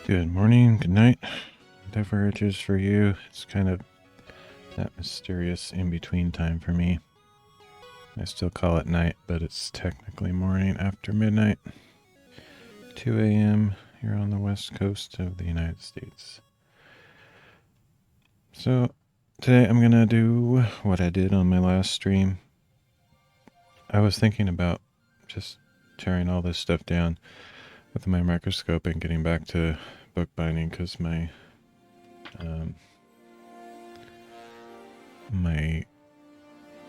Good morning, good night, whatever it is for you. It's kind of that mysterious in-between time for me. I still call it night, but it's technically morning after midnight. 2 a.m. here on the west coast of the United States. So today I'm gonna do what I did on my last stream. I was thinking about just tearing all this stuff down with my microscope and getting back to bookbinding because my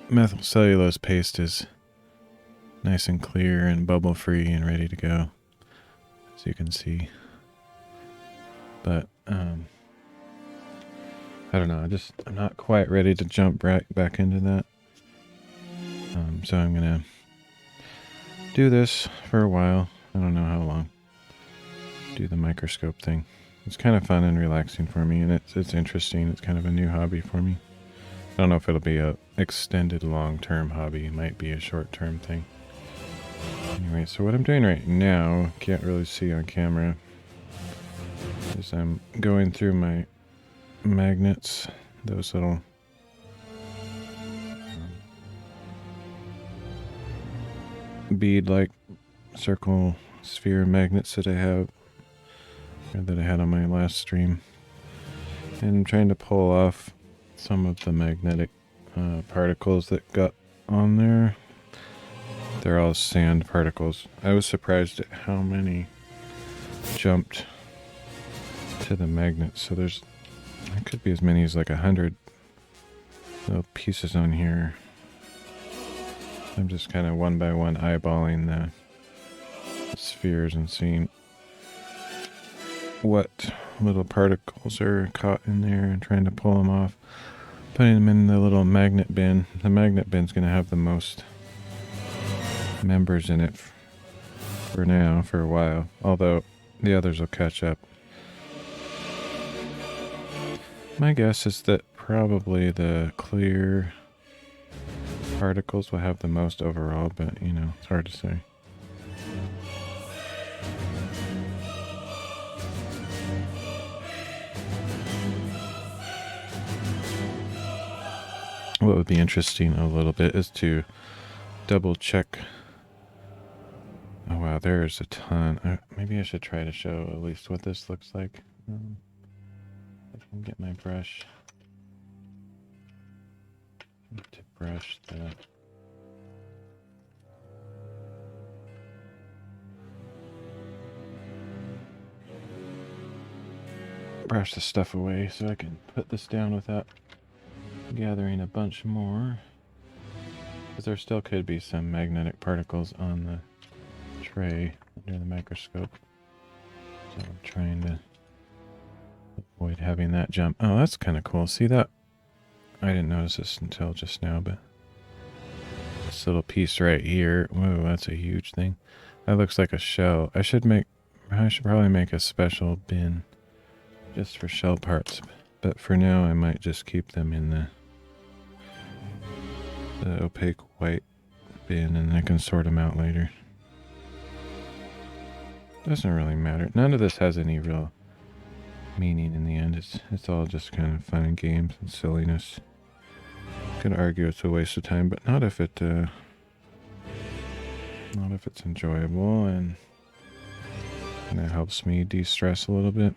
methyl cellulose paste is nice and clear and bubble free and ready to go, as you can see. But I don't know, I'm not quite ready to jump right back into that. So I'm gonna do this for a while. I don't know how long. Do the microscope thing. It's kind of fun and relaxing for me, and it's interesting. It's kind of a new hobby for me. I don't know if it'll be a extended long-term hobby. It might be a short-term thing. Anyway, so what I'm doing right now, can't really see on camera, is I'm going through my magnets, those little bead-like circle sphere magnets that I have, or that I had on my last stream, and I'm trying to pull off some of the magnetic particles that got on there. They're all sand particles. I was surprised at how many jumped to the magnet. So there could be as many as like 100 little pieces on here. I'm just kind of one by one eyeballing the spheres and seeing what little particles are caught in there and trying to pull them off, putting them in the little magnet bin. The magnet bin's going to have the most members in it for now, for a while, although the others will catch up. My guess is that probably the clear particles will have the most overall, but you know, it's hard to say. What would be interesting a little bit is to double check. Oh wow, there's a ton. Maybe I should try to show at least what this looks like. If I can get my brush to brush the stuff away so I can put this down without gathering a bunch more, because there still could be some magnetic particles on the tray under the microscope, so I'm trying to avoid having that jump. Oh, that's kind of cool. See that? I didn't notice this until just now, but this little piece right here, whoa, that's a huge thing. That looks like a shell. I should probably make a special bin just for shell parts, but for now I might just keep them in the opaque white bin, and I can sort them out later. Doesn't really matter. None of this has any real meaning in the end. It's all just kind of fun and games and silliness. Could argue it's a waste of time, but not if it's enjoyable and it helps me de-stress a little bit.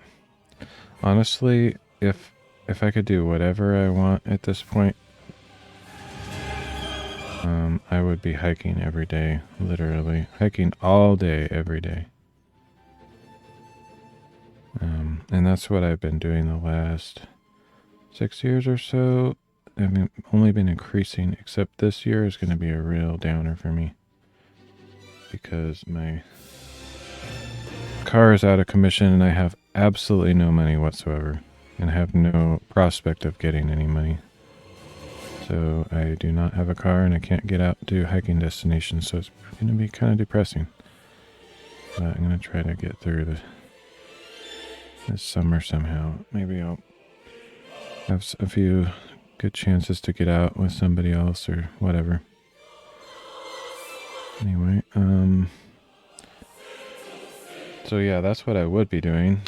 Honestly, if I could do whatever I want at this point, I would be hiking every day, literally. Hiking all day, every day. And that's what I've been doing the last 6 years or so. I've only been increasing, except this year is going to be a real downer for me, because my car is out of commission and I have absolutely no money whatsoever, and I have no prospect of getting any money. So I do not have a car and I can't get out to hiking destinations, so it's going to be kind of depressing. But I'm going to try to get through this summer somehow. Maybe I'll have a few good chances to get out with somebody else or whatever. Anyway, so yeah, that's what I would be doing.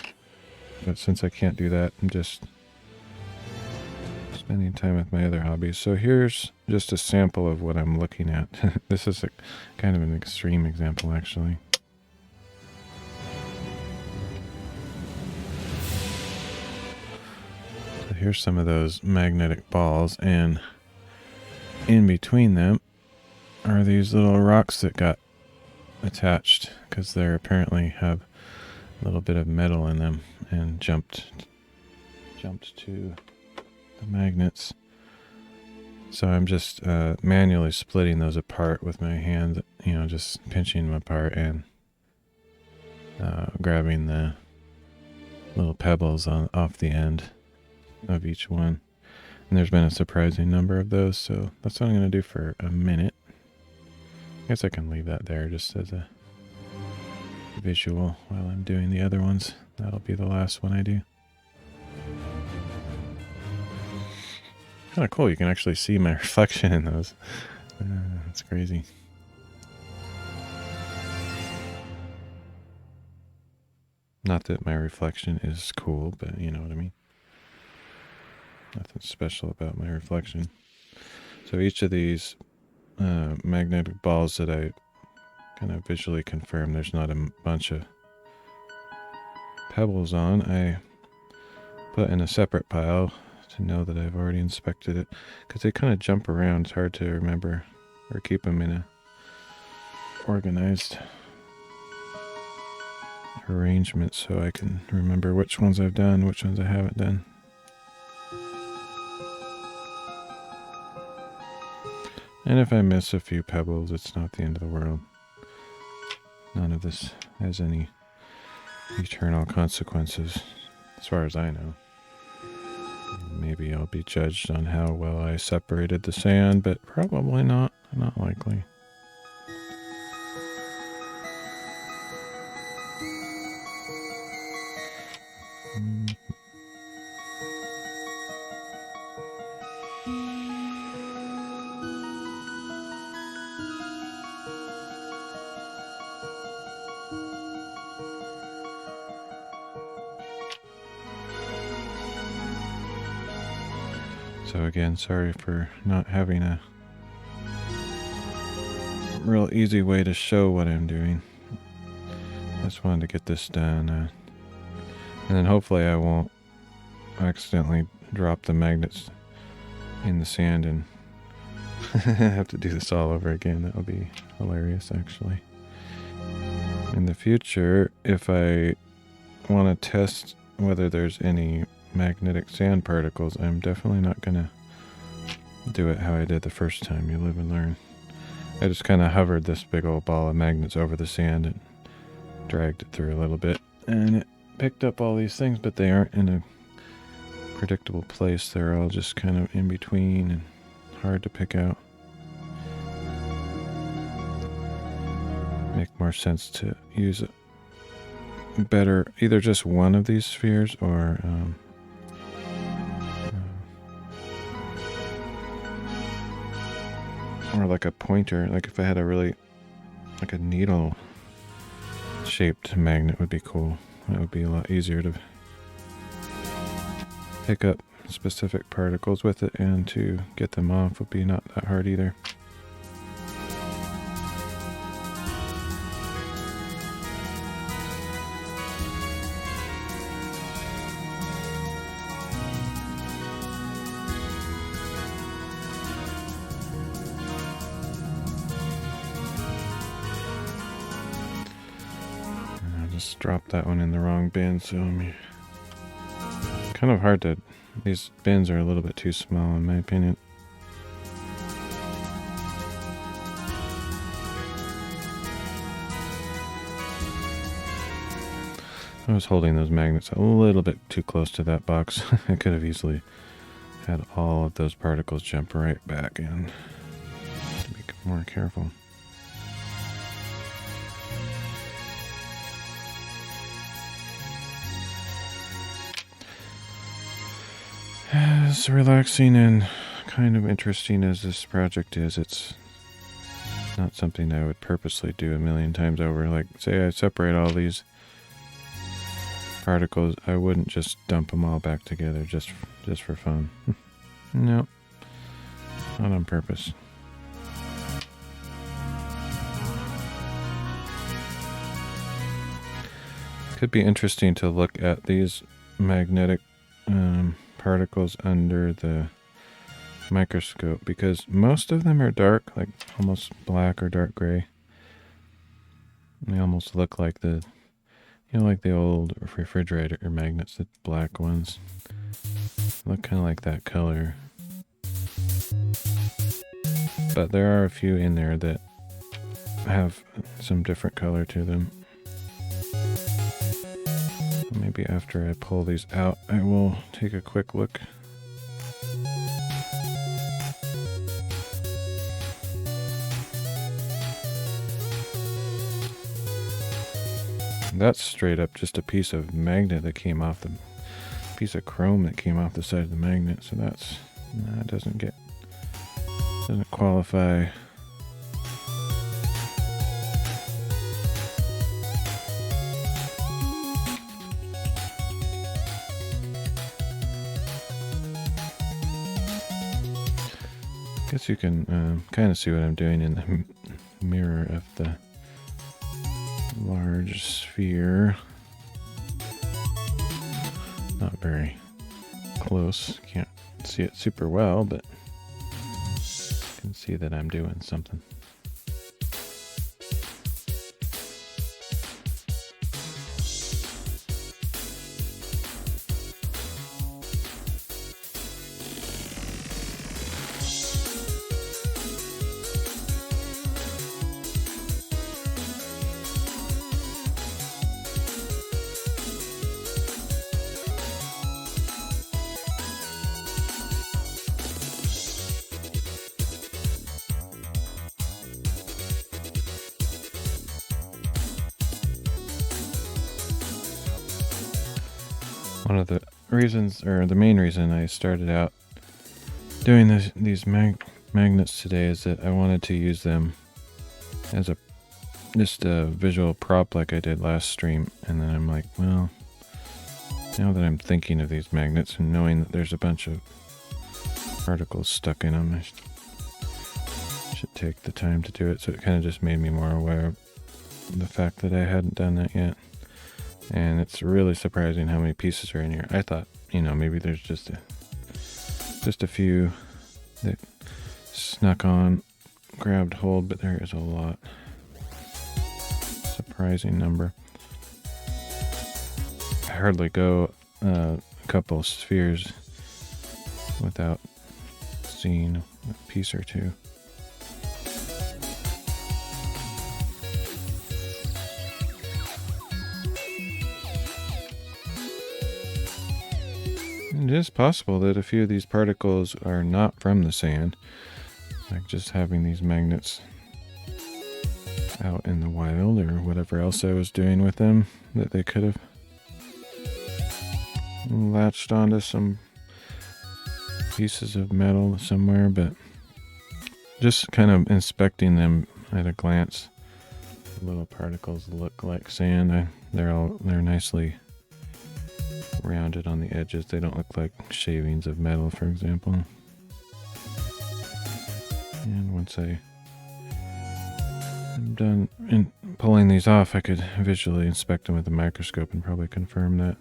but since I can't do that, I'm just spending time with my other hobbies. So here's just a sample of what I'm looking at. This is a kind of an extreme example, actually. So here's some of those magnetic balls, and in between them are these little rocks that got attached because they apparently have a little bit of metal in them and jumped to the magnets. So I'm just manually splitting those apart with my hand, you know, just pinching them apart and grabbing the little pebbles off the end of each one. And there's been a surprising number of those, so that's what I'm going to do for a minute. I guess I can leave that there just as a visual while I'm doing the other ones. That'll be the last one I do. Kind of cool, you can actually see my reflection in those. That's crazy. Not that my reflection is cool, but you know what I mean. Nothing special about my reflection. So each of these magnetic balls that I kind of visually confirm there's not a bunch of pebbles on, I put in a separate pile to know that I've already inspected it, because they kind of jump around. It's hard to remember or keep them in a organized arrangement so I can remember which ones I've done, which ones I haven't done. And if I miss a few pebbles, it's not the end of the world. None of this has any eternal consequences, as far as I know. Maybe I'll be judged on how well I separated the sand, but probably not. Not likely. So again, sorry for not having a real easy way to show what I'm doing. I just wanted to get this done. And then hopefully I won't accidentally drop the magnets in the sand and have to do this all over again. That would be hilarious, actually. In the future, if I want to test whether there's any magnetic sand particles, I'm definitely not gonna do it how I did the first time. You live and learn. I just kind of hovered this big old ball of magnets over the sand and dragged it through a little bit, and it picked up all these things, but they aren't in a predictable place. They're all just kind of in between and hard to pick out. Make more sense to use it better, either just one of these spheres or like a pointer. Like if I had a really, like a needle shaped magnet would be cool. That would be a lot easier to pick up specific particles with it, and to get them off would be not that hard either. Dropped that one in the wrong bin, so kind of hard to, these bins are a little bit too small in my opinion. I was holding those magnets a little bit too close to that box. I could have easily had all of those particles jump right back in. To be more careful. As relaxing and kind of interesting as this project is, it's not something I would purposely do a million times over. Like, say I separate all these particles, I wouldn't just dump them all back together just for fun. No, not on purpose. Could be interesting to look at these magnetic particles under the microscope, because most of them are dark, like almost black or dark gray. They almost look like the, you know, like the old refrigerator magnets, the black ones. Look kind of like that color. But there are a few in there that have some different color to them. Maybe after I pull these out, I will take a quick look. That's straight up just a piece of magnet that came off the piece of chrome that came off the side of the magnet. So that doesn't qualify. Guess you can kind of see what I'm doing in the mirror of the large sphere. Not very close. Can't see it super well, but you can see that I'm doing something. One of the reasons, or the main reason I started out doing these magnets today is that I wanted to use them as just a visual prop like I did last stream. And then I'm like, well, now that I'm thinking of these magnets and knowing that there's a bunch of particles stuck in them, I should take the time to do it. So it kind of just made me more aware of the fact that I hadn't done that yet. And it's really surprising how many pieces are in here. I thought, you know, maybe there's just a few that snuck on, grabbed hold, but there is a lot. Surprising number. I hardly go a couple spheres without seeing a piece or two. It is possible that a few of these particles are not from the sand, like just having these magnets out in the wild or whatever else I was doing with them, that they could have latched onto some pieces of metal somewhere. But just kind of inspecting them at a glance, the little particles look like sand. They're nicely rounded on the edges. They don't look like shavings of metal, for example. And once I'm done pulling these off, I could visually inspect them with a microscope and probably confirm that.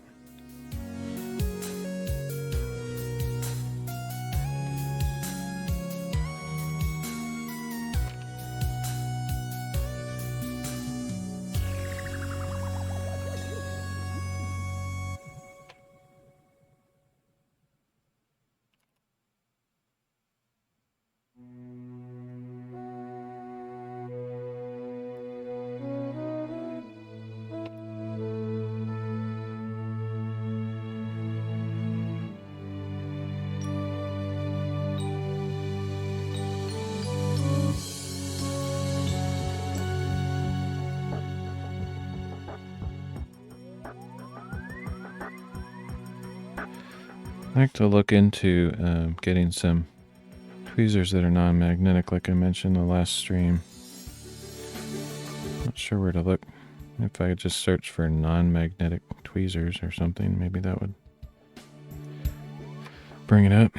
I like to look into getting some tweezers that are non-magnetic, like I mentioned in the last stream. Not sure where to look If I could just search for non-magnetic tweezers or something, maybe that would bring it up.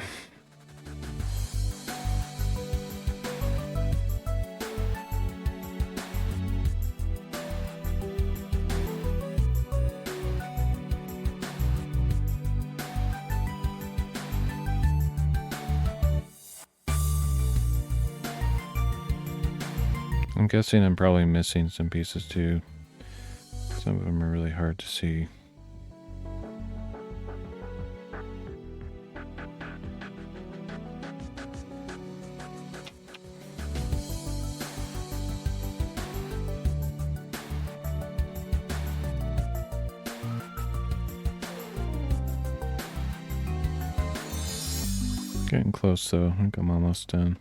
I'm guessing I'm probably missing some pieces too. Some of them are really hard to see. Getting close though. I think I'm almost done.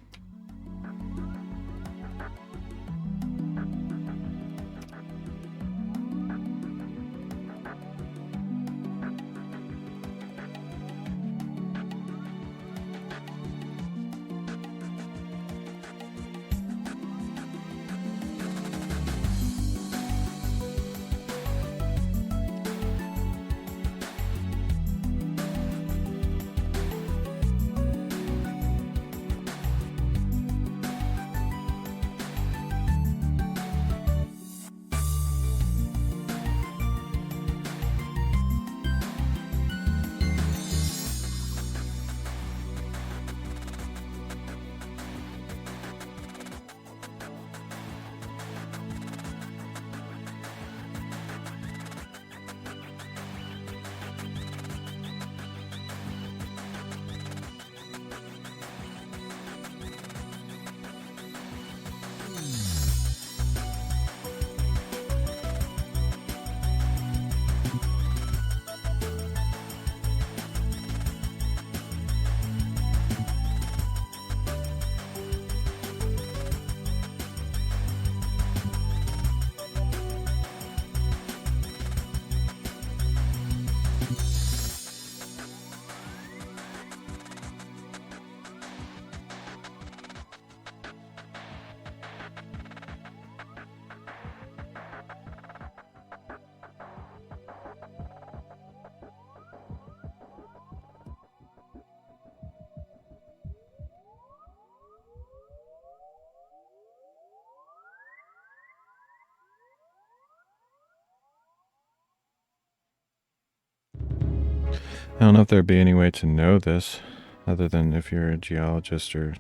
I don't know if there'd be any way to know this other than if you're a geologist or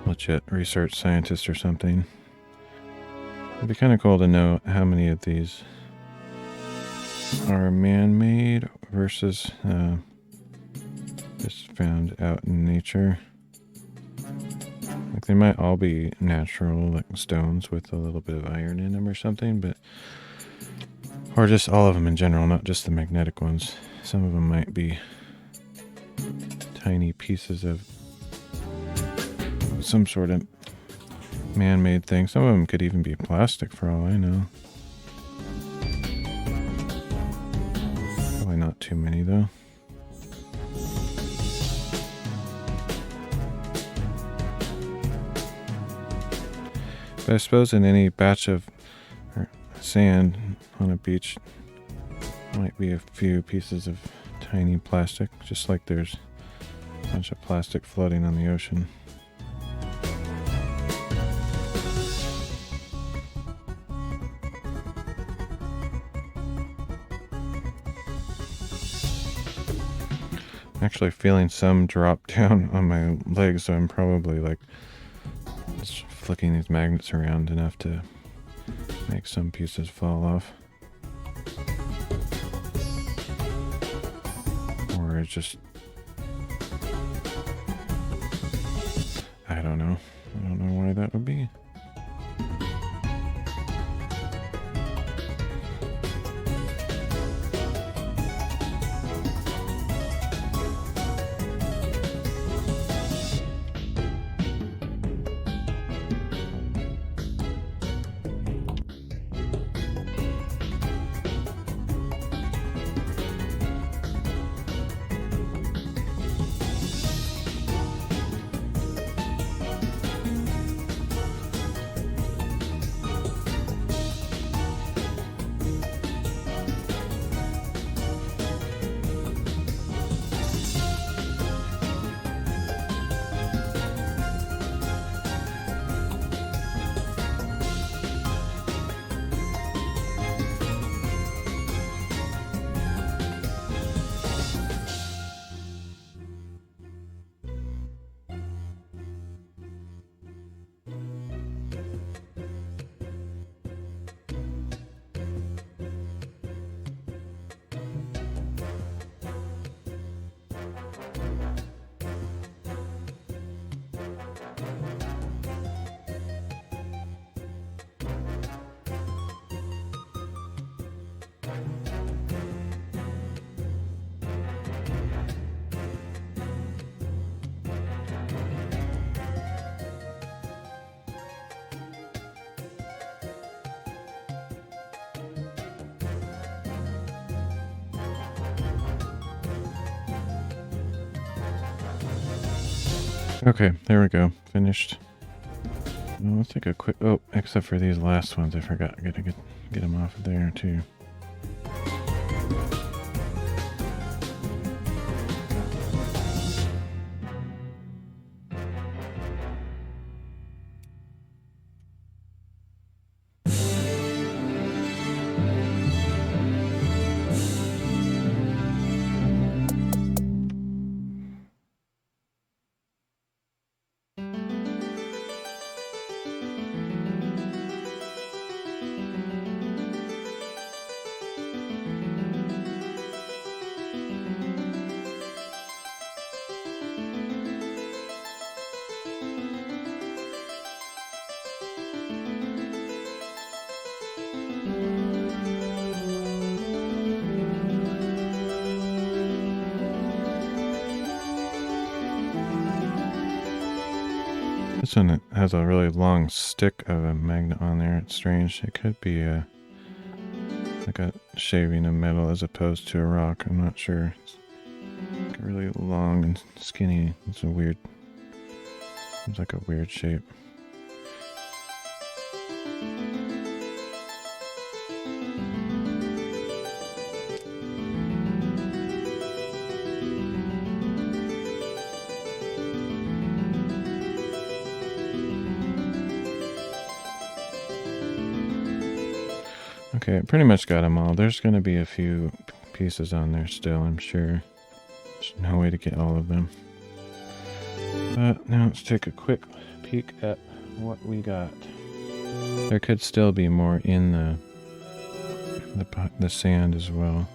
legit research scientist or something. It'd be kind of cool to know how many of these are man-made versus just found out in nature. Like they might all be natural, like stones with a little bit of iron in them or something, but or just all of them in general, not just the magnetic ones. Some of them might be tiny pieces of some sort of man-made thing. Some of them could even be plastic for all I know. Probably not too many though. But I suppose in any batch of sand on a beach might be a few pieces of tiny plastic, just like there's a bunch of plastic floating on the ocean. I'm actually feeling some drop down on my legs, so I'm probably like just flicking these magnets around enough to make some pieces fall off. Or it's just, I don't know. I don't know why that would be. Okay, there we go. Finished. Well, let's take a quick... Oh, except for these last ones. I forgot. I gotta get them off of there, too. This one has a really long stick of a magnet on there. It's strange. It could be like a shaving of metal as opposed to a rock. I'm not sure. It's like really long and skinny. It's a weird... Seems like a weird shape. Okay, pretty much got them all. There's going to be a few pieces on there still, I'm sure. There's no way to get all of them. But now let's take a quick peek at what we got. There could still be more in the sand as well.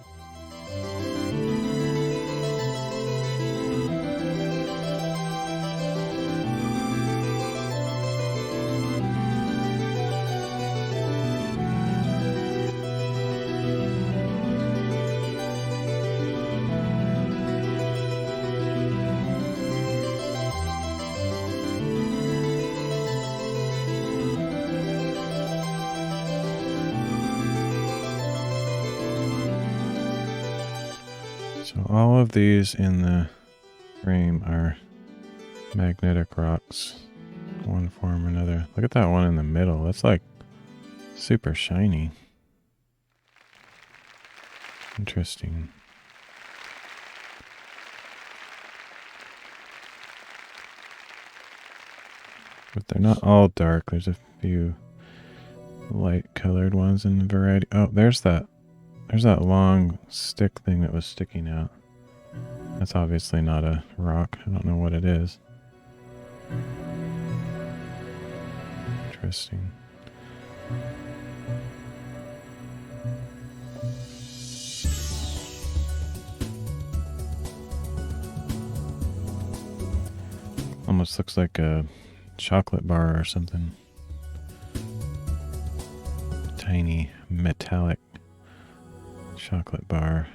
So all of these in the frame are magnetic rocks, one form or another. Look at that one in the middle. That's like super shiny. Interesting. But they're not all dark. There's a few light colored ones in the variety. Oh, there's that long stick thing that was sticking out. That's obviously not a rock. I don't know what it is. Interesting. Almost looks like a chocolate bar or something. Tiny metallic chocolate bar.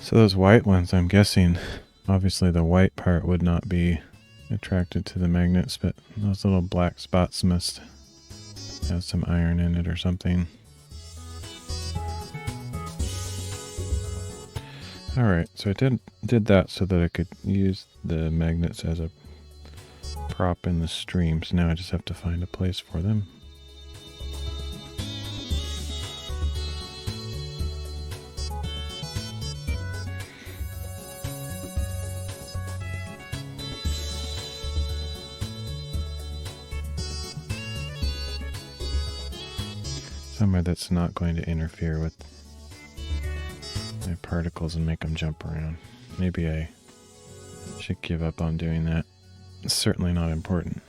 So those white ones, I'm guessing, obviously the white part would not be attracted to the magnets, but those little black spots must have some iron in it or something. Alright, so I did that so that I could use the magnets as a prop in the stream, so now I just have to find a place for them. Somewhere that's not going to interfere with my particles and make them jump around. Maybe I should give up on doing that. It's certainly not important.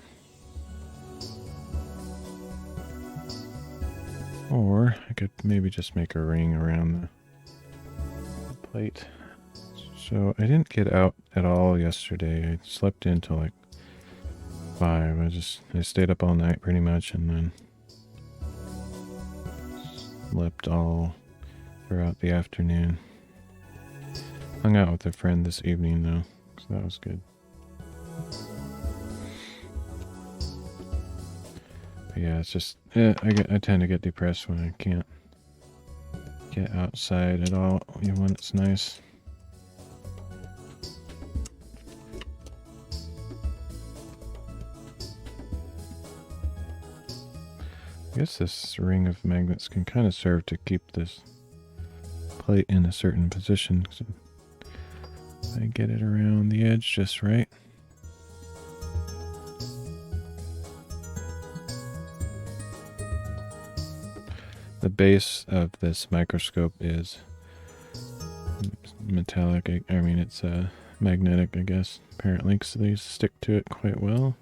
Or I could maybe just make a ring around the plate. So I didn't get out at all yesterday. I slept in till like 5. I stayed up all night pretty much, and then slept all throughout the afternoon. Hung out with a friend this evening though, so that was good. But yeah, it's just I tend to get depressed when I can't get outside at all, even when it's nice. I guess this ring of magnets can kind of serve to keep this plate in a certain position. So I get it around the edge just right. The base of this microscope is metallic. I mean, it's magnetic, I guess, apparently, because these stick to it quite well.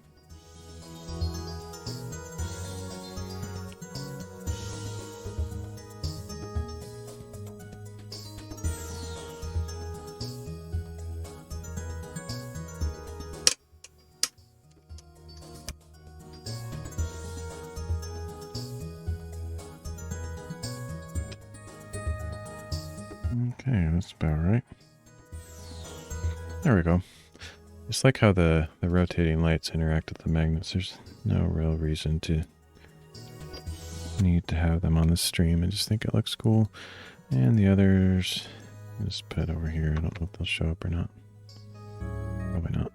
Okay, that's about right. There we go. Just like how the rotating lights interact with the magnets, there's no real reason to need to have them on the stream. I just think it looks cool. And the others, I'll just put over here. I don't know if they'll show up or not. Probably not.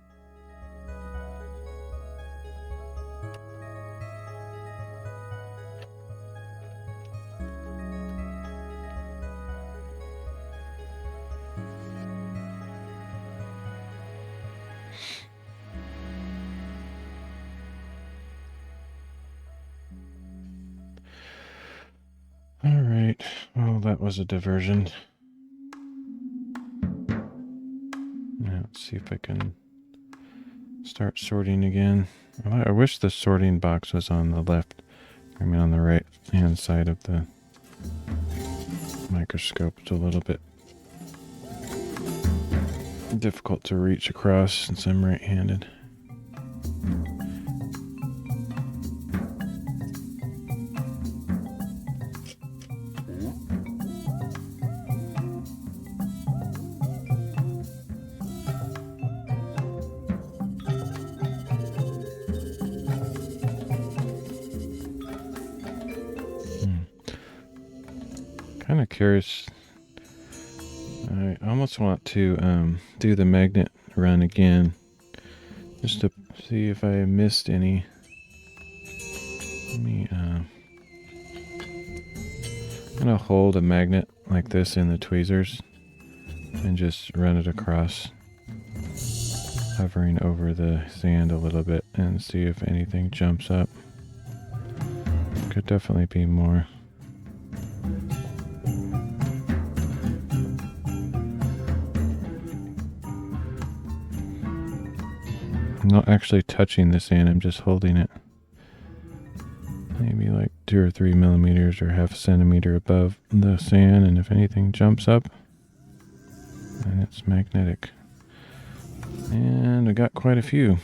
Alright, well that was a diversion. Now let's see if I can start sorting again. I wish the sorting box was on the left, I mean on the right hand side of the microscope. It's a little bit difficult to reach across since I'm right-handed. Kind of curious. I almost want to do the magnet run again, just to see if I missed any. Let me. I'm gonna hold a magnet like this in the tweezers and just run it across, hovering over the sand a little bit, and see if anything jumps up. Could definitely be more. I'm not actually touching the sand, I'm just holding it maybe like 2 or 3 millimeters or half a centimeter above the sand, and if anything jumps up, then it's magnetic. And I got quite a few.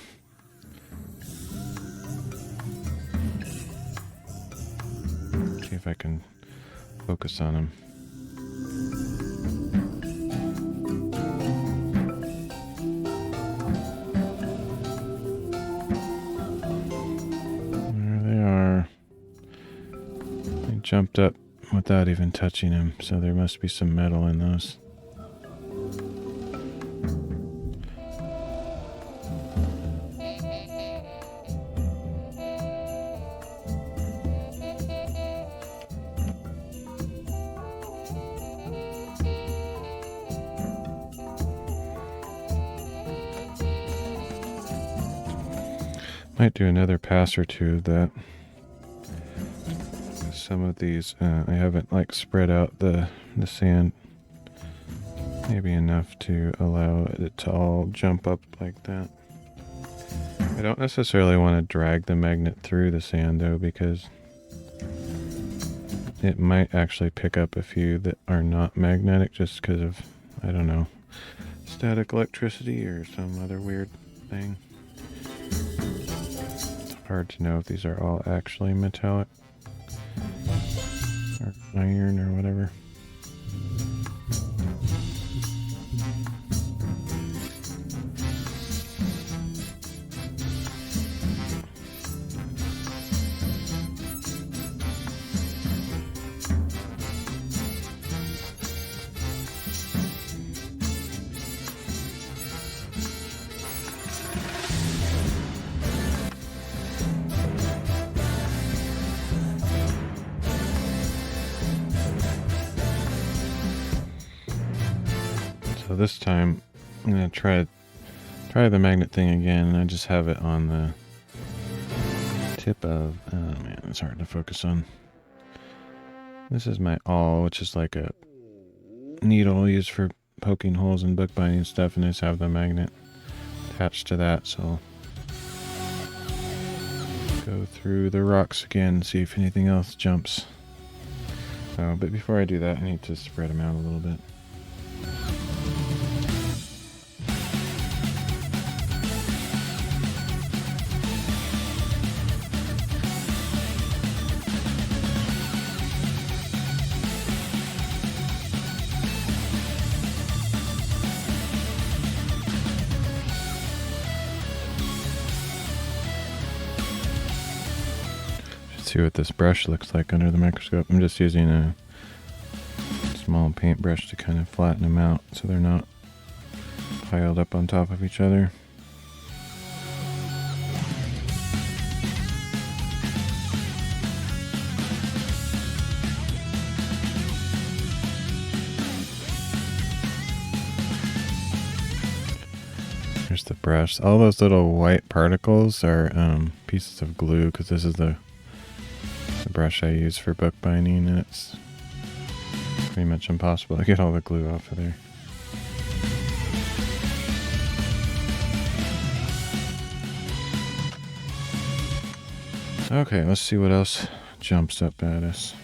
See if I can focus on them. Jumped up without even touching him, so there must be some metal in those. Might do another pass or two of that. Some of these, I haven't like spread out the sand maybe enough to allow it to all jump up like that. I don't necessarily want to drag the magnet through the sand though, because it might actually pick up a few that are not magnetic just because of, I don't know, static electricity or some other weird thing. It's hard to know if these are all actually metallic or iron or whatever. this time I'm gonna try the magnet thing again, and I just have it on the tip of, oh man, it's hard to focus on. This is my awl, which is like a needle used for poking holes in bookbinding stuff, and I just have the magnet attached to that, so go through the rocks again, see if anything else jumps. Oh, but before I do that, I need to spread them out a little bit. See what this brush looks like under the microscope. I'm just using a small paintbrush to kind of flatten them out so they're not piled up on top of each other. Here's the brush. All those little white particles are pieces of glue, because this is the brush I use for bookbinding, and it's pretty much impossible to get all the glue off of there. Okay, let's see what else jumps up at us.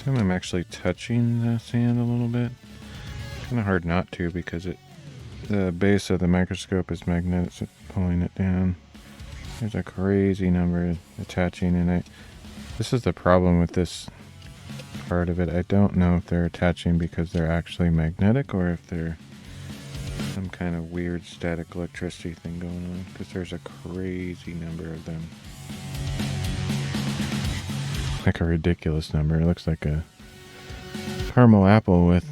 I'm actually touching the sand a little bit. Kind of hard not to, because the base of the microscope is magnetic, so pulling it down. There's a crazy number attaching, and this is the problem with this part of it. I don't know if they're attaching because they're actually magnetic, or if they're some kind of weird static electricity thing going on, because there's a crazy number of them. Like a ridiculous number. It looks like a caramel apple with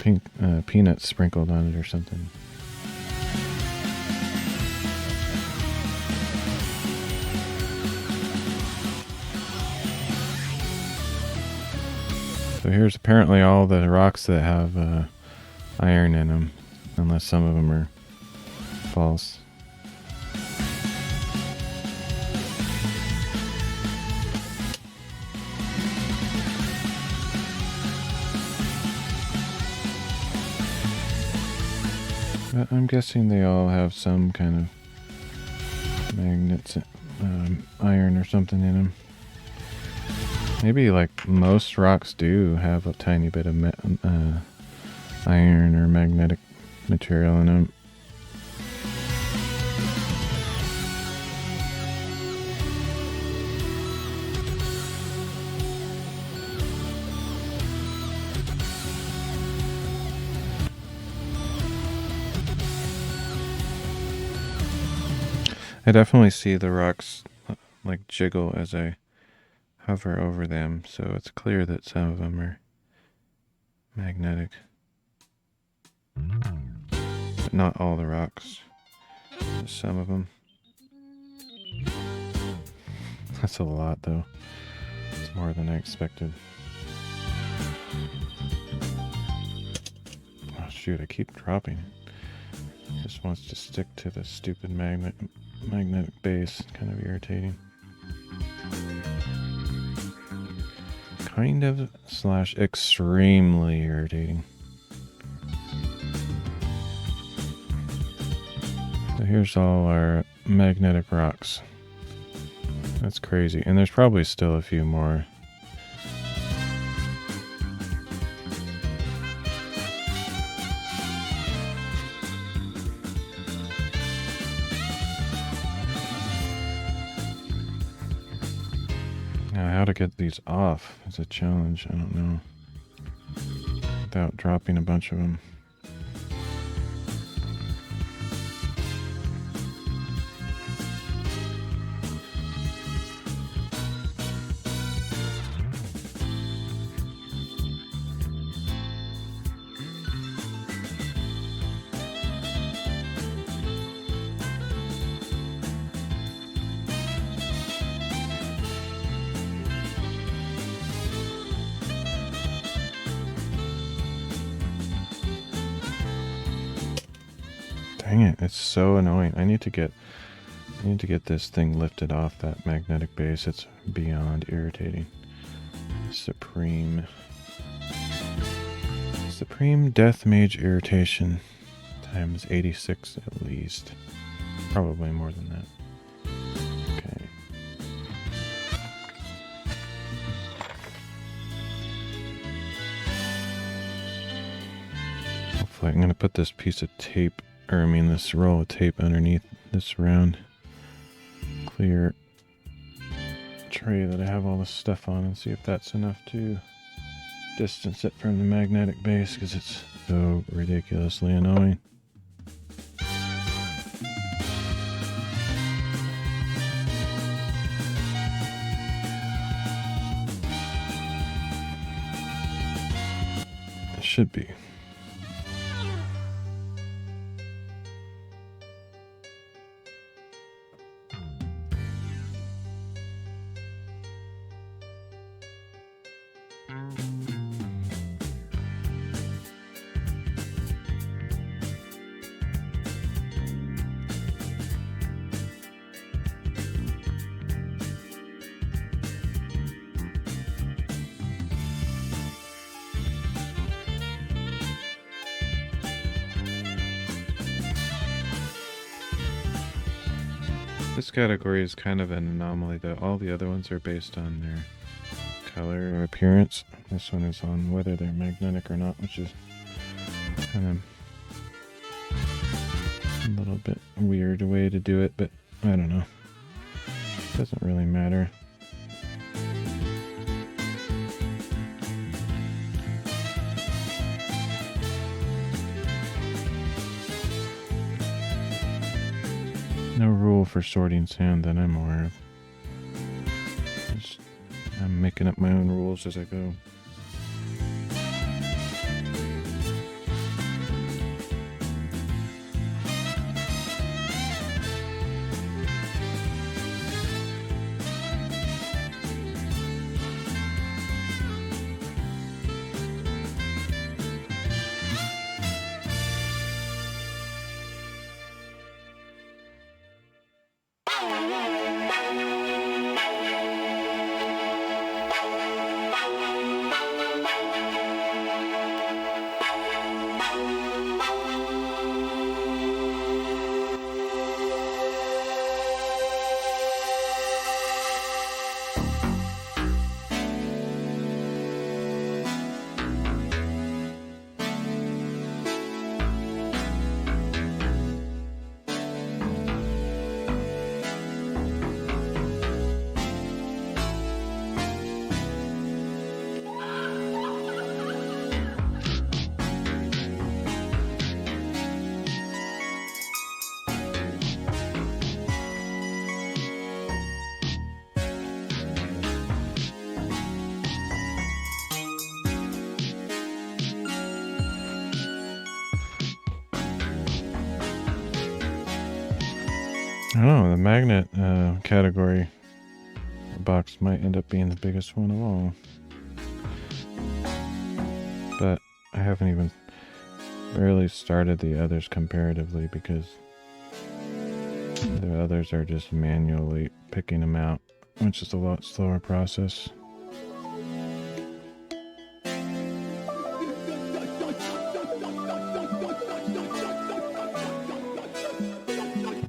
pink peanuts sprinkled on it or something. So here's apparently all the rocks that have iron in them, unless some of them are false. But I'm guessing they all have some kind of magnets, iron or something in them. Maybe like most rocks do have a tiny bit of iron or magnetic material in them. I definitely see the rocks like jiggle as I hover over them, so it's clear that some of them are magnetic. But not all the rocks, just some of them. That's a lot though. It's more than I expected. Oh shoot, I keep dropping it. It just wants to stick to the stupid magnetic base. Kind of irritating. Kind of / extremely irritating. So here's all our magnetic rocks. That's crazy. And there's probably still a few more. Now, how to get these off is a challenge. I don't know. Without dropping a bunch of them. Dang it, it's so annoying. I need to get this thing lifted off that magnetic base. It's beyond irritating. Supreme Death Mage irritation times 86 at least. Probably more than that. Okay. Hopefully I'm going to put this piece of tape, or I mean this roll of tape underneath this round clear tray that I have all this stuff on and see if that's enough to distance it from the magnetic base, because it's so ridiculously annoying. It should be. This category is kind of an anomaly though. All the other ones are based on their color or appearance. This one is on whether they're magnetic or not, which is kind of a little bit weird way to do it, but I don't know. Doesn't really matter. No rule for sorting sand that I'm aware of. I'm making up my own rules as I go. I don't know, the magnet category box might end up being the biggest one of all. But I haven't even really started the others comparatively because the others are just manually picking them out, which is a lot slower process.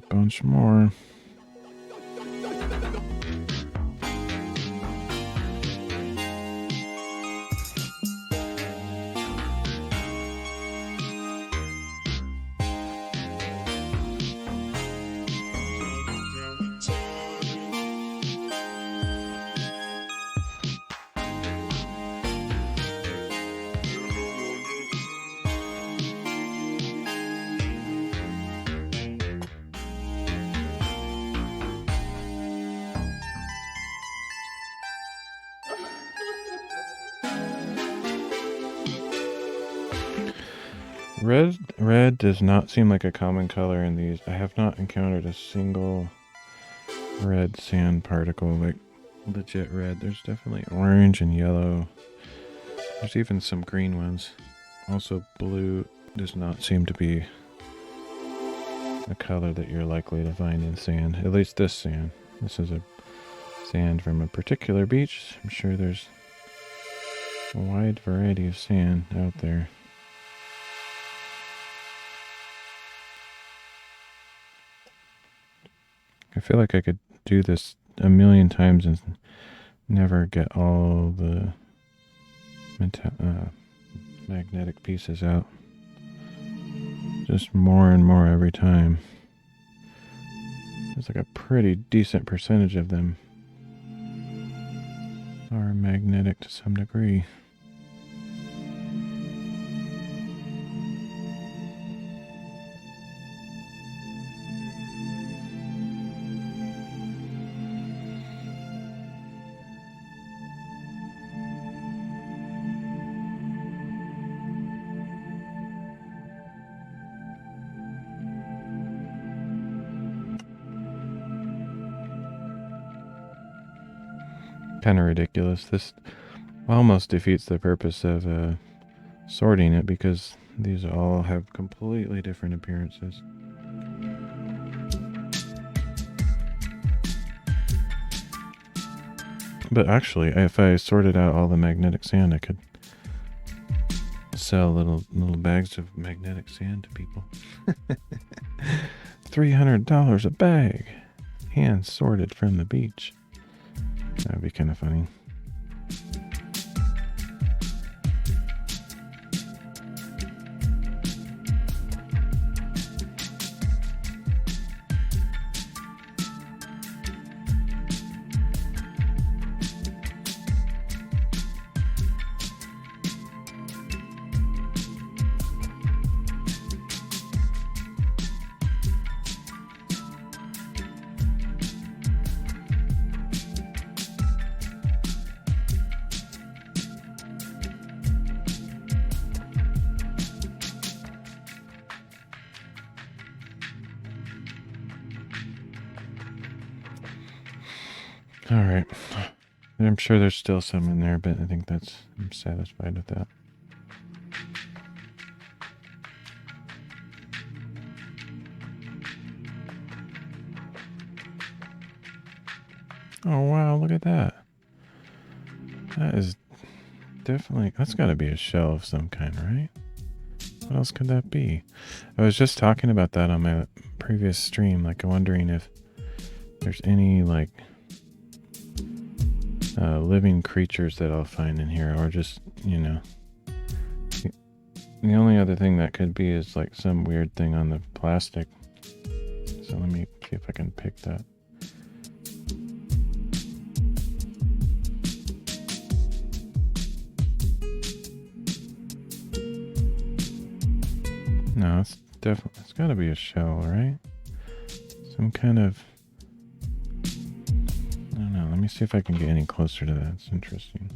Bunch more. Red does not seem like a common color in these. I have not encountered a single red sand particle, like legit red. There's definitely orange and yellow. There's even some green ones. Also blue does not seem to be a color that you're likely to find in sand. At least this sand. This is a sand from a particular beach. I'm sure there's a wide variety of sand out there. I feel like I could do this a million times and never get all the magnetic pieces out. Just more and more every time. There's like a pretty decent percentage of them are magnetic to some degree. Kind of ridiculous. This almost defeats the purpose of sorting it, because these all have completely different appearances. But actually, if I sorted out all the magnetic sand, I could sell little bags of magnetic sand to people. $300 a bag, hand sorted from the beach. That would be kind of funny. All right. I'm sure there's still some in there, but I think I'm satisfied with that. Oh, wow, look at that. That is definitely, that's got to be a shell of some kind, right? What else could that be? I was just talking about that on my previous stream, like wondering if there's any like living creatures that I'll find in here, or just, you know, the only other thing that could be is like some weird thing on the plastic. So let me see if I can pick that. No, it's definitely, it's gotta be a shell, right? Some kind of, I don't know, let me see if I can get any closer to that. It's interesting.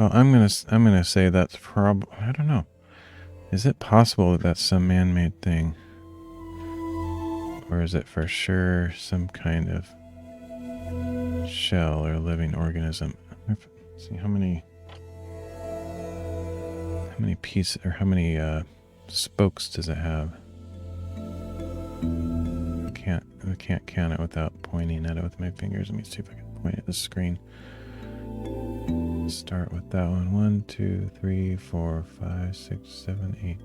Well, I'm gonna say that's I don't know. Is it possible that that's some man-made thing? Or is it for sure some kind of shell or living organism? Let's see how many pieces or how many spokes does it have? I can't count it without pointing at it with my fingers. Let me see if I can point at the screen. Start with that one. 1, 2, 3, 4, 5, 6, 7, 8,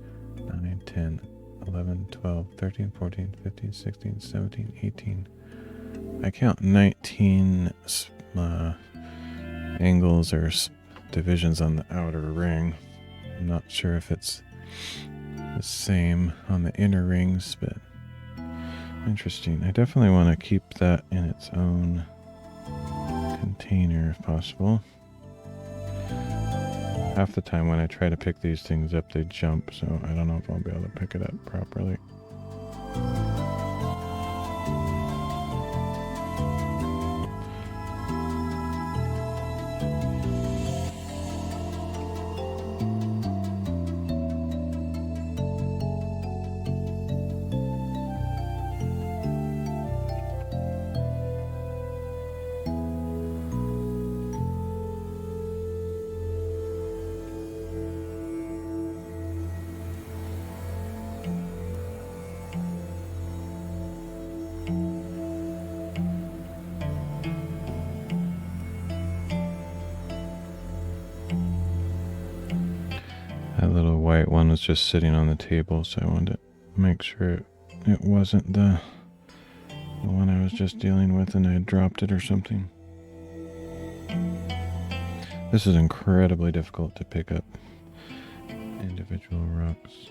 9, 10, 11, 12, 13, 14, 15, 16, 17, 18. I count 19 angles or divisions on the outer ring. I'm not sure if it's the same on the inner rings, but interesting. I definitely want to keep that in its own container if possible. Half the time when I try to pick these things up, they jump, so I don't know if I'll be able to pick it up properly. That little white one was just sitting on the table, so I wanted to make sure it wasn't the one I was just dealing with and I had dropped it or something. This is incredibly difficult to pick up individual rocks.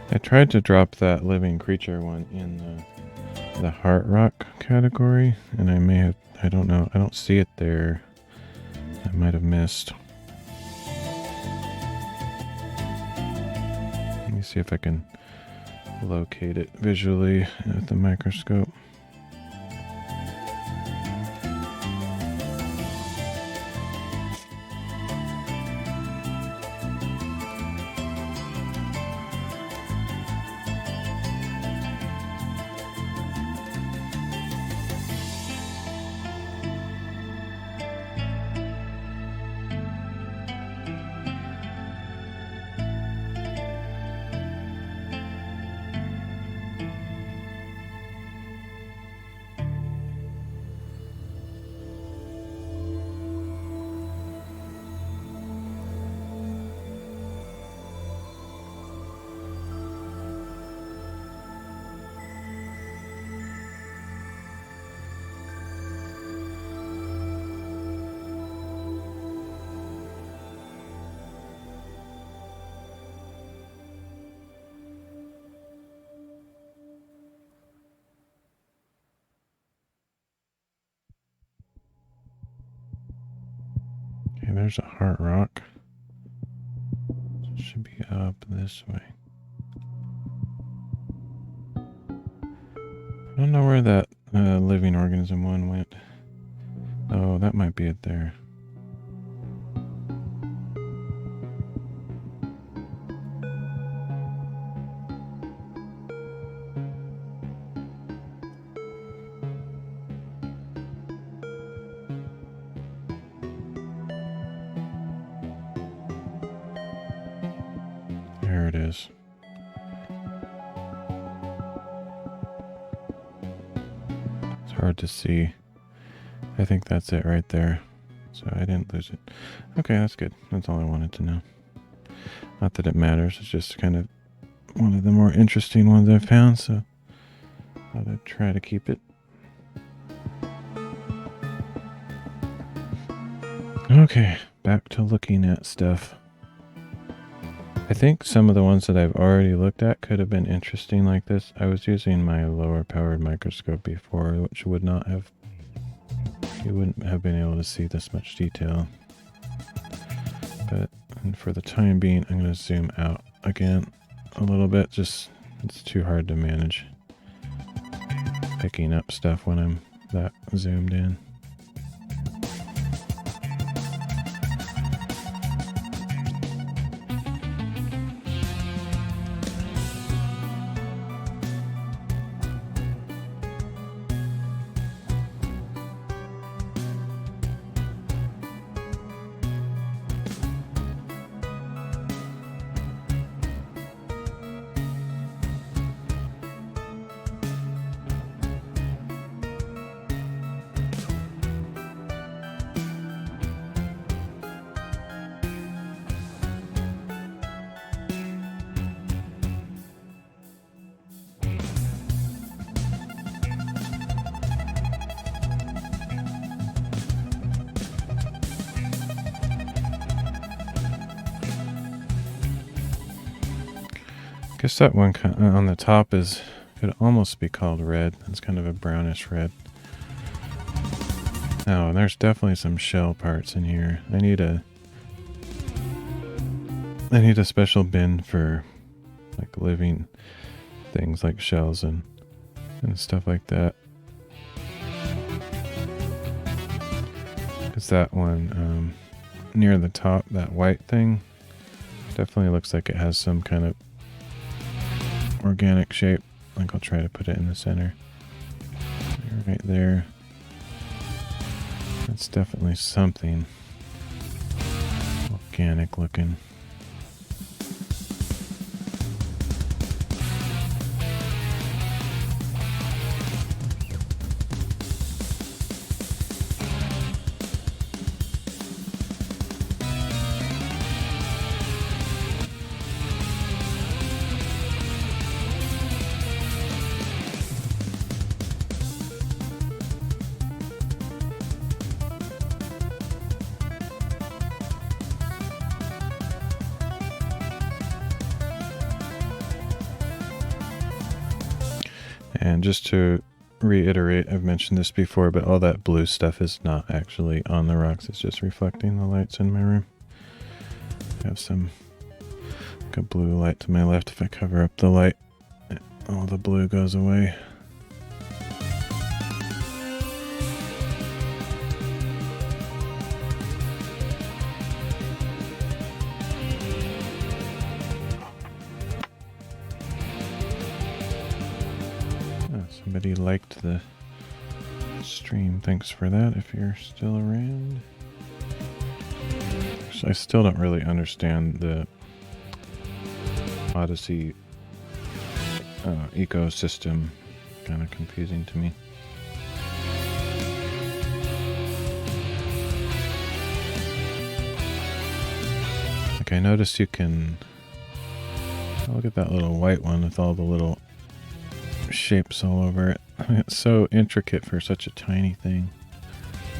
I tried to drop that living creature one in the heart rock category, and I don't know, I don't see it there. I might have missed. Let me see if I can locate it visually at the microscope. Okay, there's a heart rock. It should be up this way. I don't know where that living organism one went. Oh, that might be it there. There it is. It's hard to see. I think that's it right there. So I didn't lose it. Okay, that's good. That's all I wanted to know. Not that it matters. It's just kind of one of the more interesting ones I've found, so thought I'd try to keep it. Okay, back to looking at stuff. I think some of the ones that I've already looked at could have been interesting like this. I was using my lower powered microscope before, which would not have, you wouldn't have been able to see this much detail. But for the time being, I'm going to zoom out again a little bit. Just, it's too hard to manage picking up stuff when I'm that zoomed in. I guess that one on the top could almost be called red. It's kind of a brownish red. Oh, and there's definitely some shell parts in here. I need a special bin for like living things like shells and stuff like that. Because that one near the top, that white thing, definitely looks like it has some kind of organic shape. I think I'll try to put it in the center. Right there. That's definitely something organic looking. And just to reiterate, I've mentioned this before, but all that blue stuff is not actually on the rocks. It's just reflecting the lights in my room. I have some like a blue light to my left. If I cover up the light, all the blue goes away. Somebody liked the stream. Thanks for that if you're still around. I still don't really understand the Odysee ecosystem. Kind of confusing to me. Like I noticed you can look at that little white one with all the little shapes all over it. I mean, it's so intricate for such a tiny thing.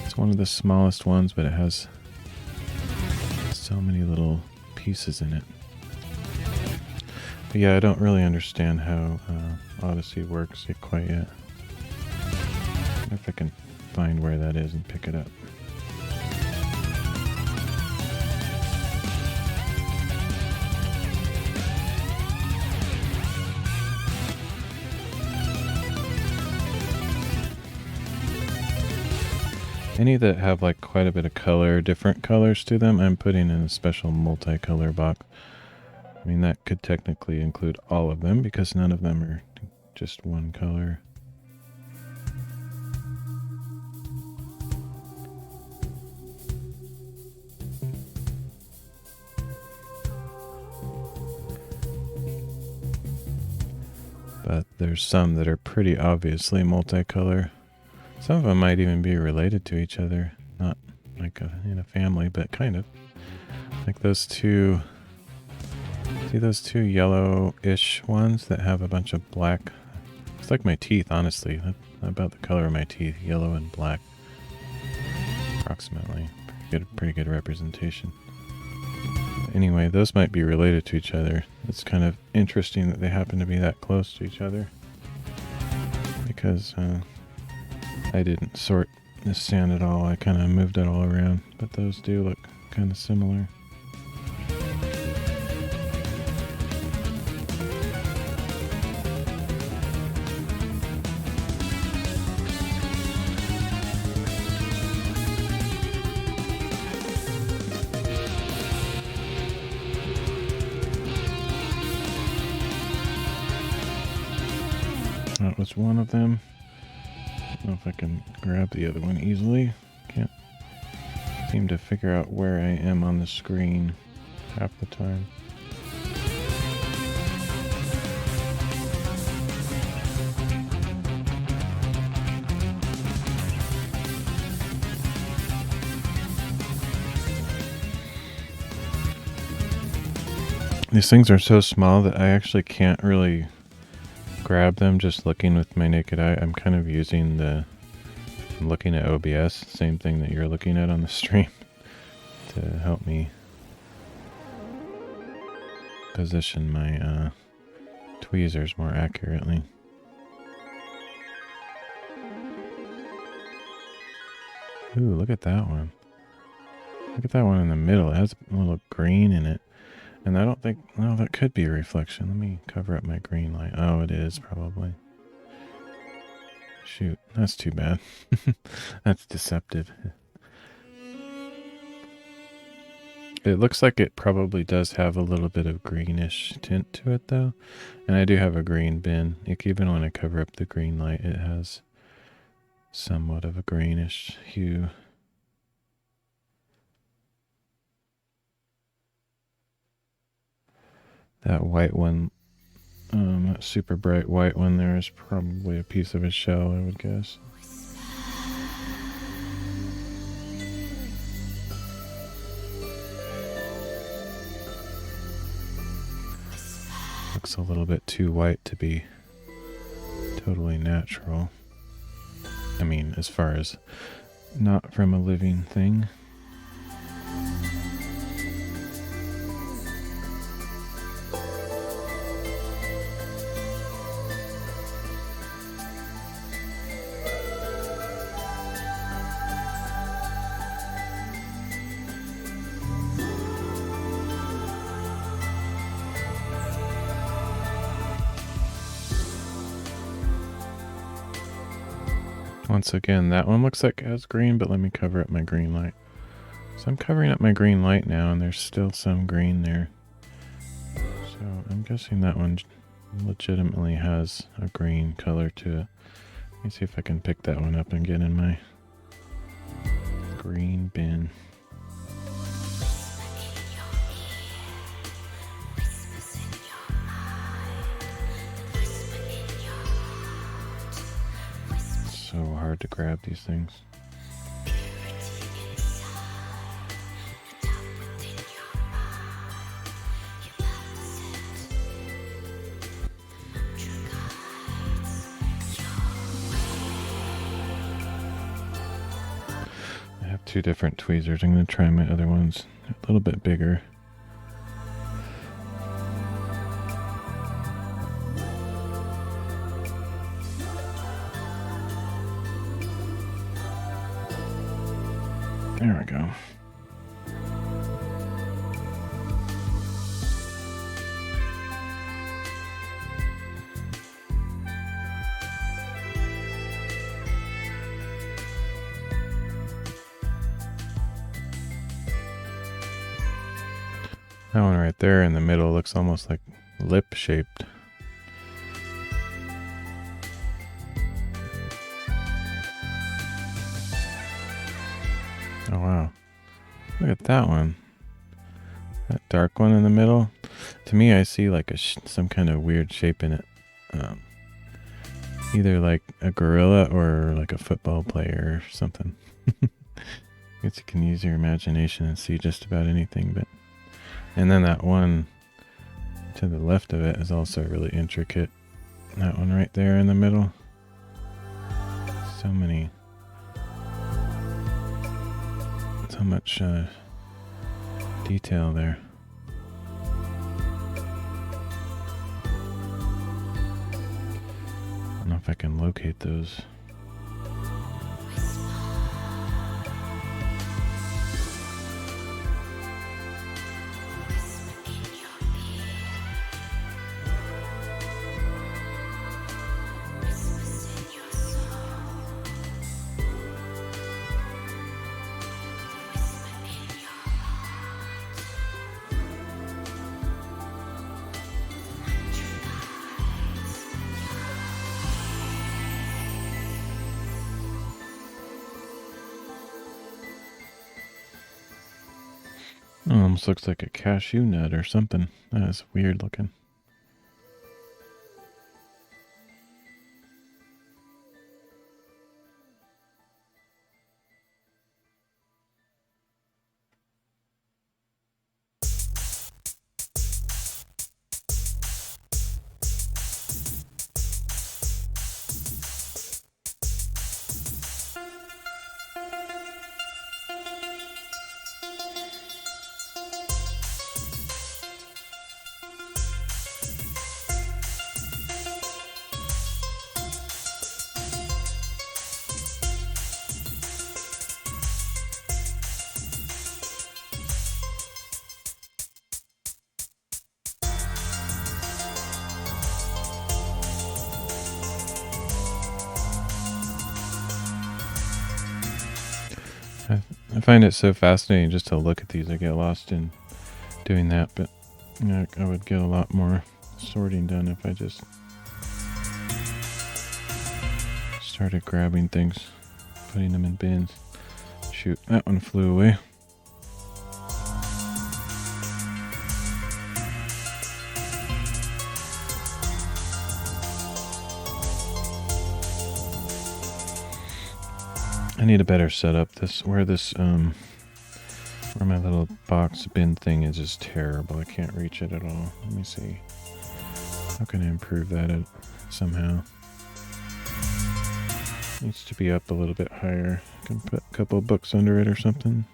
It's one of the smallest ones, but it has so many little pieces in it. But yeah, I don't really understand how Odysee works quite yet. I wonder if I can find where that is and pick it up. Any that have like quite a bit of color, different colors to them, I'm putting in a special multicolor box. I mean, that could technically include all of them because none of them are just one color. But there's some that are pretty obviously multicolor. Some of them might even be related to each other, not like in a family, but kind of. Like those two, see those two yellow-ish ones that have a bunch of black? It's like my teeth, honestly. That's about the color of my teeth, yellow and black. Approximately. Pretty good representation. Anyway, those might be related to each other. It's kind of interesting that they happen to be that close to each other. Because I didn't sort this sand at all. I kind of moved it all around. But those do look kind of similar. That was one of them. I don't know if I can grab the other one easily. Can't seem to figure out where I am on the screen half the time. These things are so small that I actually can't really grab them just looking with my naked eye. I'm kind of using I'm looking at OBS, same thing that you're looking at on the stream, to help me position my tweezers more accurately. Ooh, look at that one. Look at that one in the middle. It has a little green in it. And I don't think, well, that could be a reflection. Let me cover up my green light. Oh, it is probably. Shoot, that's too bad. That's deceptive. It looks like it probably does have a little bit of greenish tint to it though. And I do have a green bin. Even when I cover up the green light, it has somewhat of a greenish hue. That white one, that super bright white one there is probably a piece of a shell, I would guess. Looks a little bit too white to be totally natural. I mean, as far as not from a living thing. Once again, that one looks like it has green, but let me cover up my green light. So I'm covering up my green light now, and there's still some green there. So I'm guessing that one legitimately has a green color to it. Let me see if I can pick that one up and get in my green bin. So hard to grab these things. I have two different tweezers. I'm going to try my other ones a little bit bigger. There we go. That one right there in the middle looks almost like lip shaped. Oh wow, look at that one. That dark one in the middle. To me, I see like some kind of weird shape in it. Either like a gorilla or like a football player or something. I guess you can use your imagination and see just about anything. But and then that one to the left of it is also really intricate. That one right there in the middle. So much detail there. if I can locate those. It almost looks like a cashew nut or something. That is weird looking. I find it so fascinating just to look at these. I get lost in doing that, but you know, I would get a lot more sorting done if I just started grabbing things, putting them in bins. Shoot, that one flew away. I need a better setup. Where my little box bin thing is just terrible. I can't reach it at all. Let me see. How can I improve that somehow? Needs to be up a little bit higher. I can put a couple of books under it or something.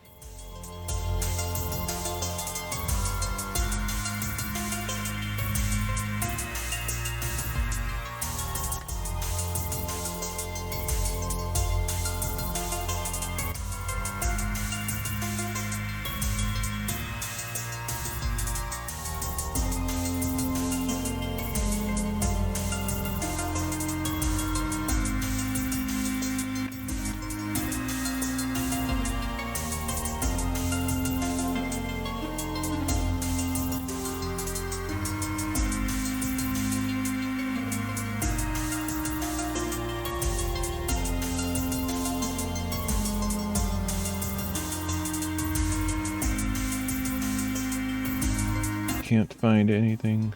Can't find anything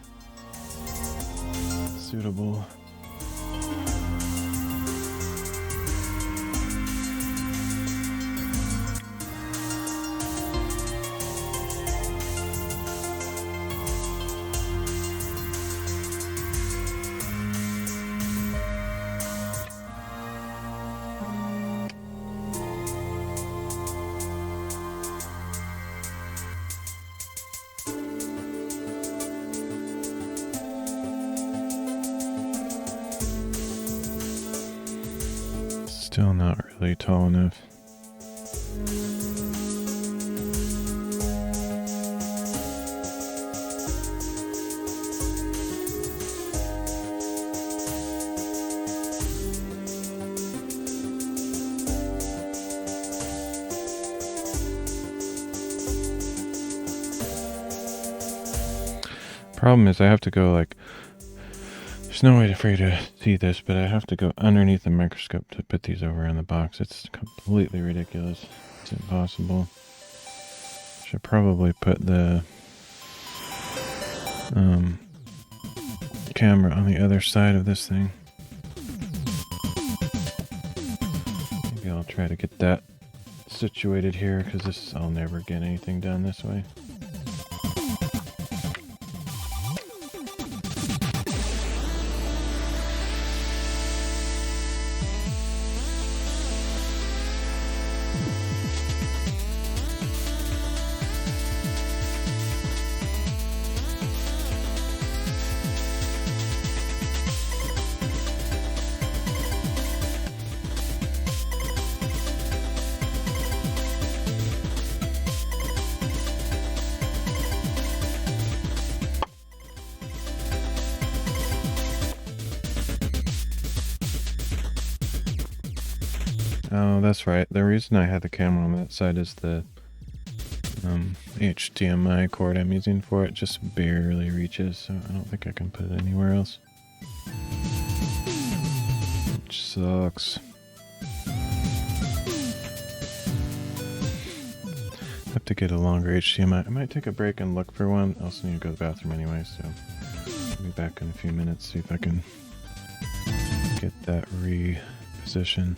suitable. Still not really tall enough. Problem is I have to go like, there's no way for you to see this, but I have to go underneath the microscope to put these over in the box. It's completely ridiculous. It's impossible. Should probably put the camera on the other side of this thing. Maybe I'll try to get that situated here, because I'll never get anything done this way. Oh, that's right. The reason I had the camera on that side is the HDMI cord I'm using for it just barely reaches, so I don't think I can put it anywhere else. Which sucks. I have to get a longer HDMI. I might take a break and look for one. I also need to go to the bathroom anyway, so I'll be back in a few minutes, see if I can get that repositioned.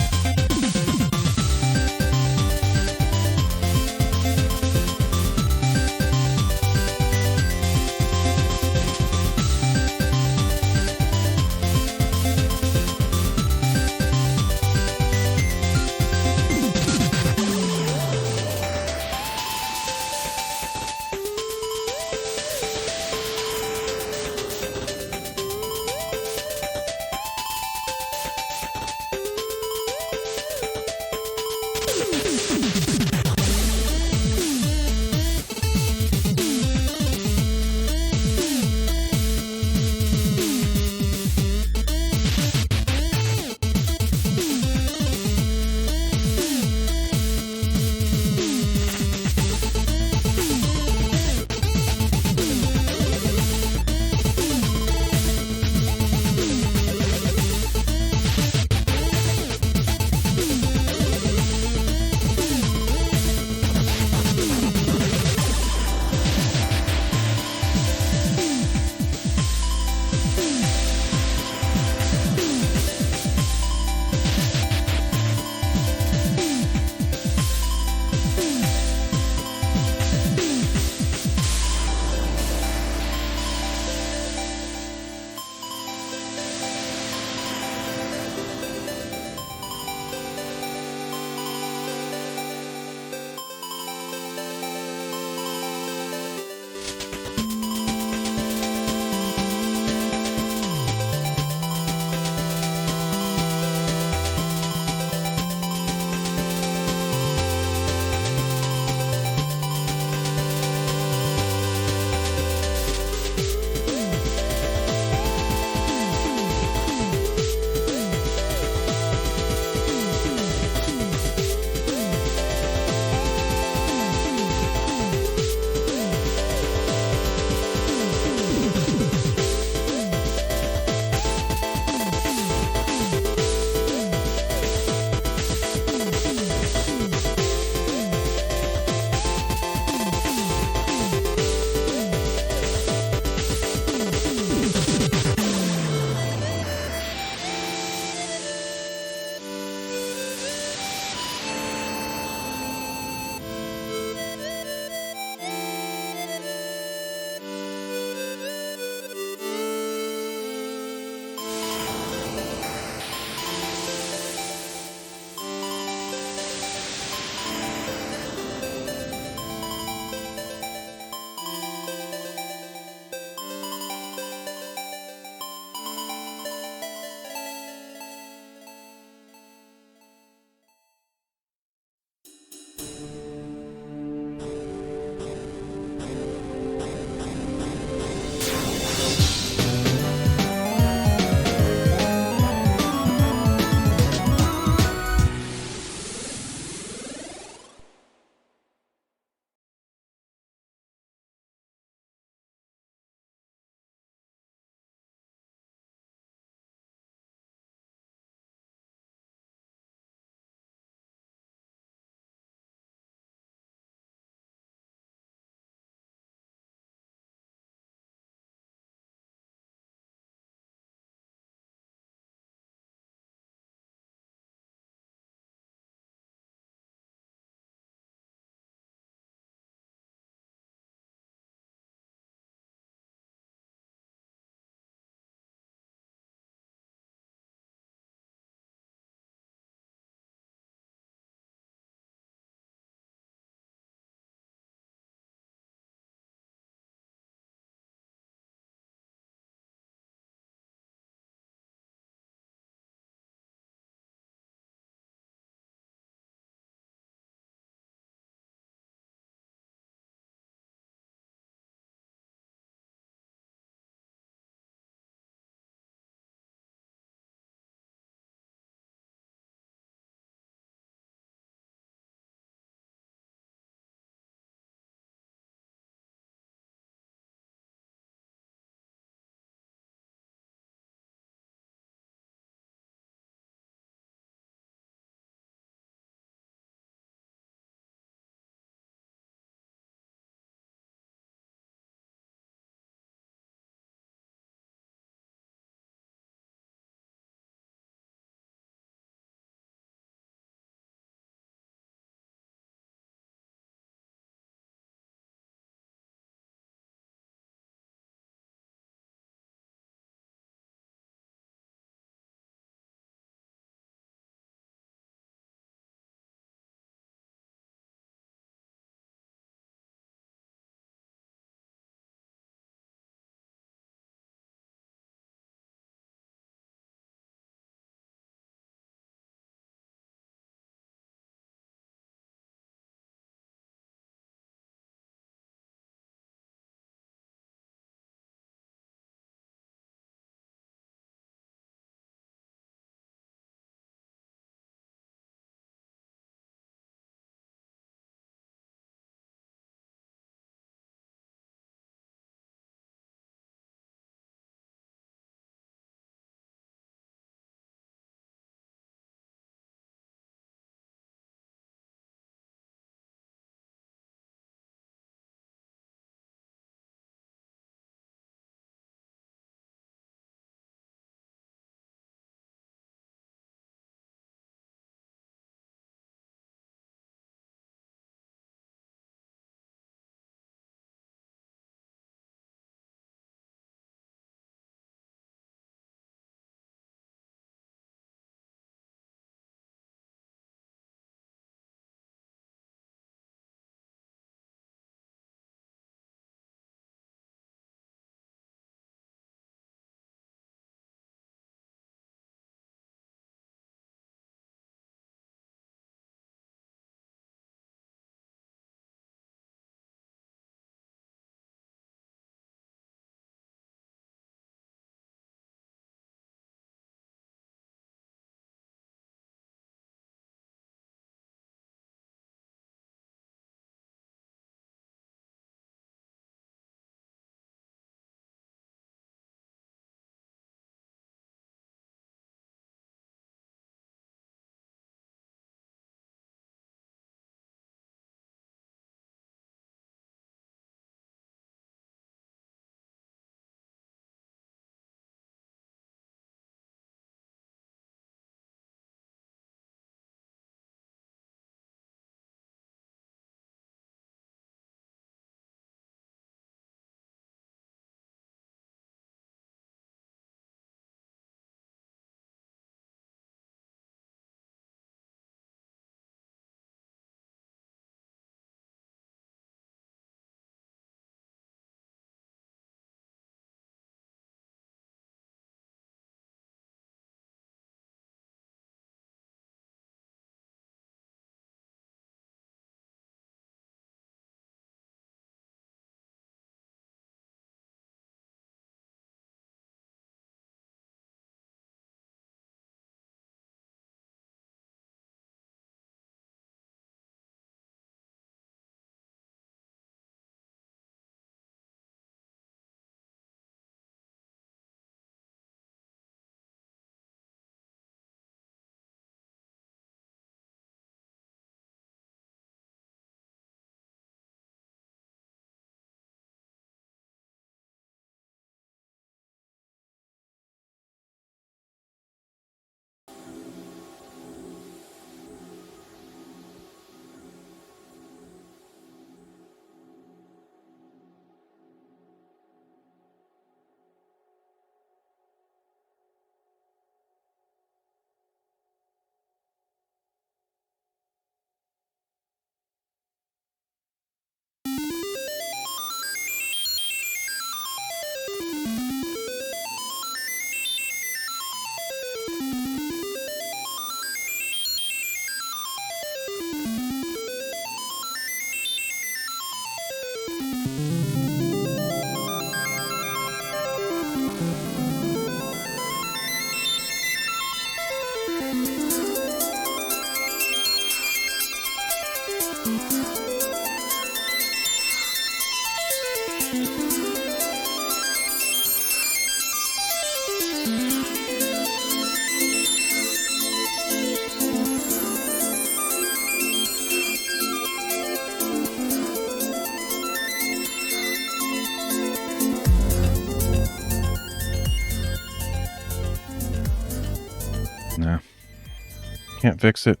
Can't fix it.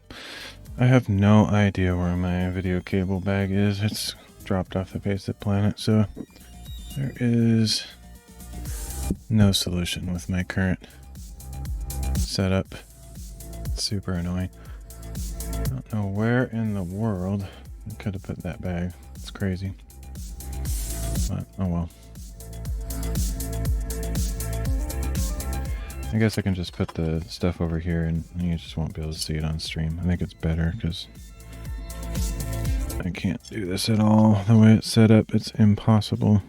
I have no idea where my video cable bag is. It's dropped off the face of the planet, so there is no solution with my current setup. It's super annoying. I don't know where in the world I could have put that bag. It's crazy. But, oh well. I guess I can just put the stuff over here and you just won't be able to see it on stream. I think it's better because I can't do this at all. The way it's set up, it's impossible.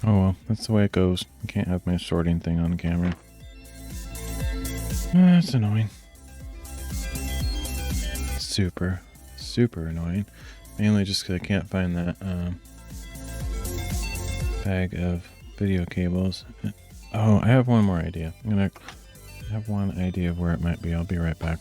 Oh well, that's the way it goes. I can't have my sorting thing on camera. That's annoying. Super, super annoying. Mainly just because I can't find that bag of video cables. Oh, I have one more idea. I'm gonna have one idea of where it might be. I'll be right back.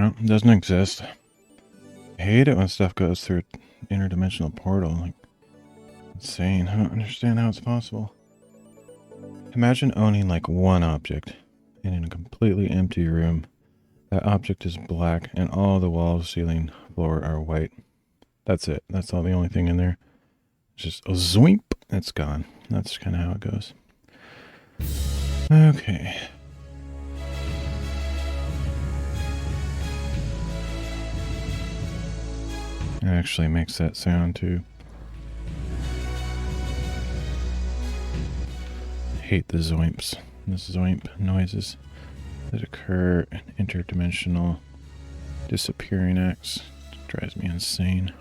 Well, it doesn't exist. I hate it when stuff goes through an interdimensional portal. Like, insane. I don't understand how it's possible. Imagine owning like one object and in a completely empty room. That object is black and all the walls, ceiling, floor are white. That's it. That's all the only thing in there. Just a zoink. It's gone. That's kind of how it goes. Okay. It actually makes that sound too. I hate the zoimps. The zoimp noises that occur in interdimensional disappearing acts. It drives me insane.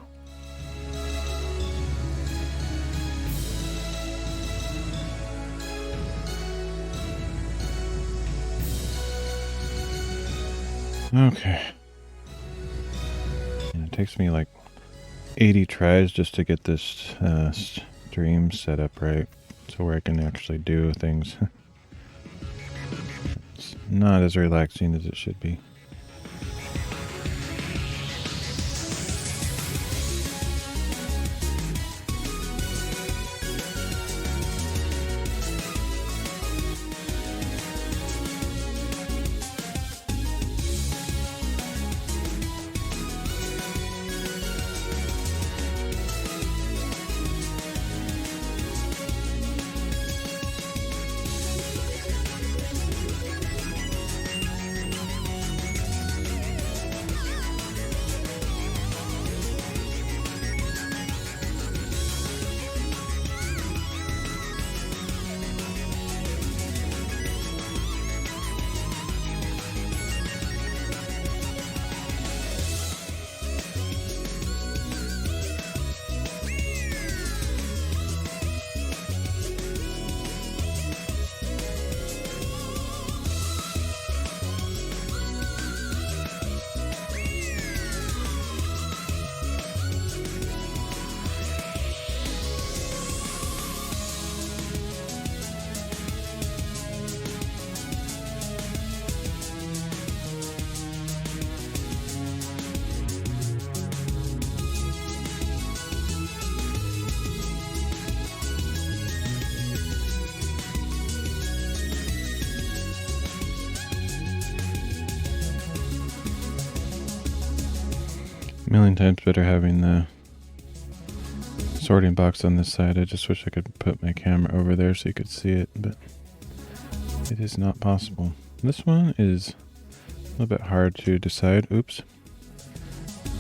Okay. And it takes me like 80 tries just to get this stream set up right, so where I can actually do things. It's not as relaxing as it should be. Million times better having the sorting box on this side. I just wish I could put my camera over there so you could see it, but it is not possible. This one is a little bit hard to decide. Oops.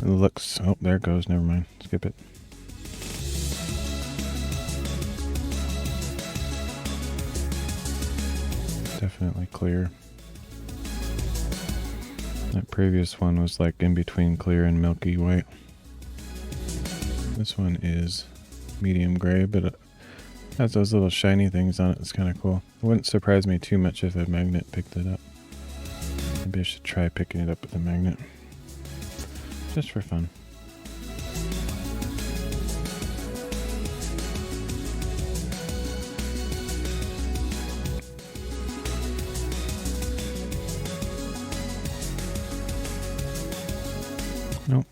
It looks... oh, there it goes. Never mind. Skip it. Definitely clear. That previous one was like in between clear and milky white. This one is medium gray, but it has those little shiny things on it. It's kind of cool. It wouldn't surprise me too much if a magnet picked it up. Maybe I should try picking it up with a magnet. Just for fun. Nope.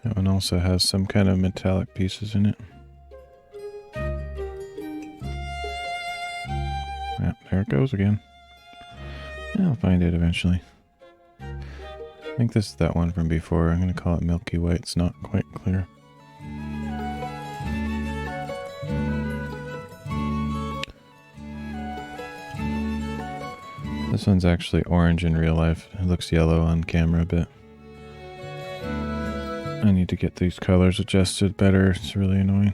That one also has some kind of metallic pieces in it. Yeah, there it goes again. I'll find it eventually. I think this is that one from before. I'm going to call it milky white. It's not quite clear. This one's actually orange in real life. It looks yellow on camera a bit. I need to get these colors adjusted better. It's really annoying.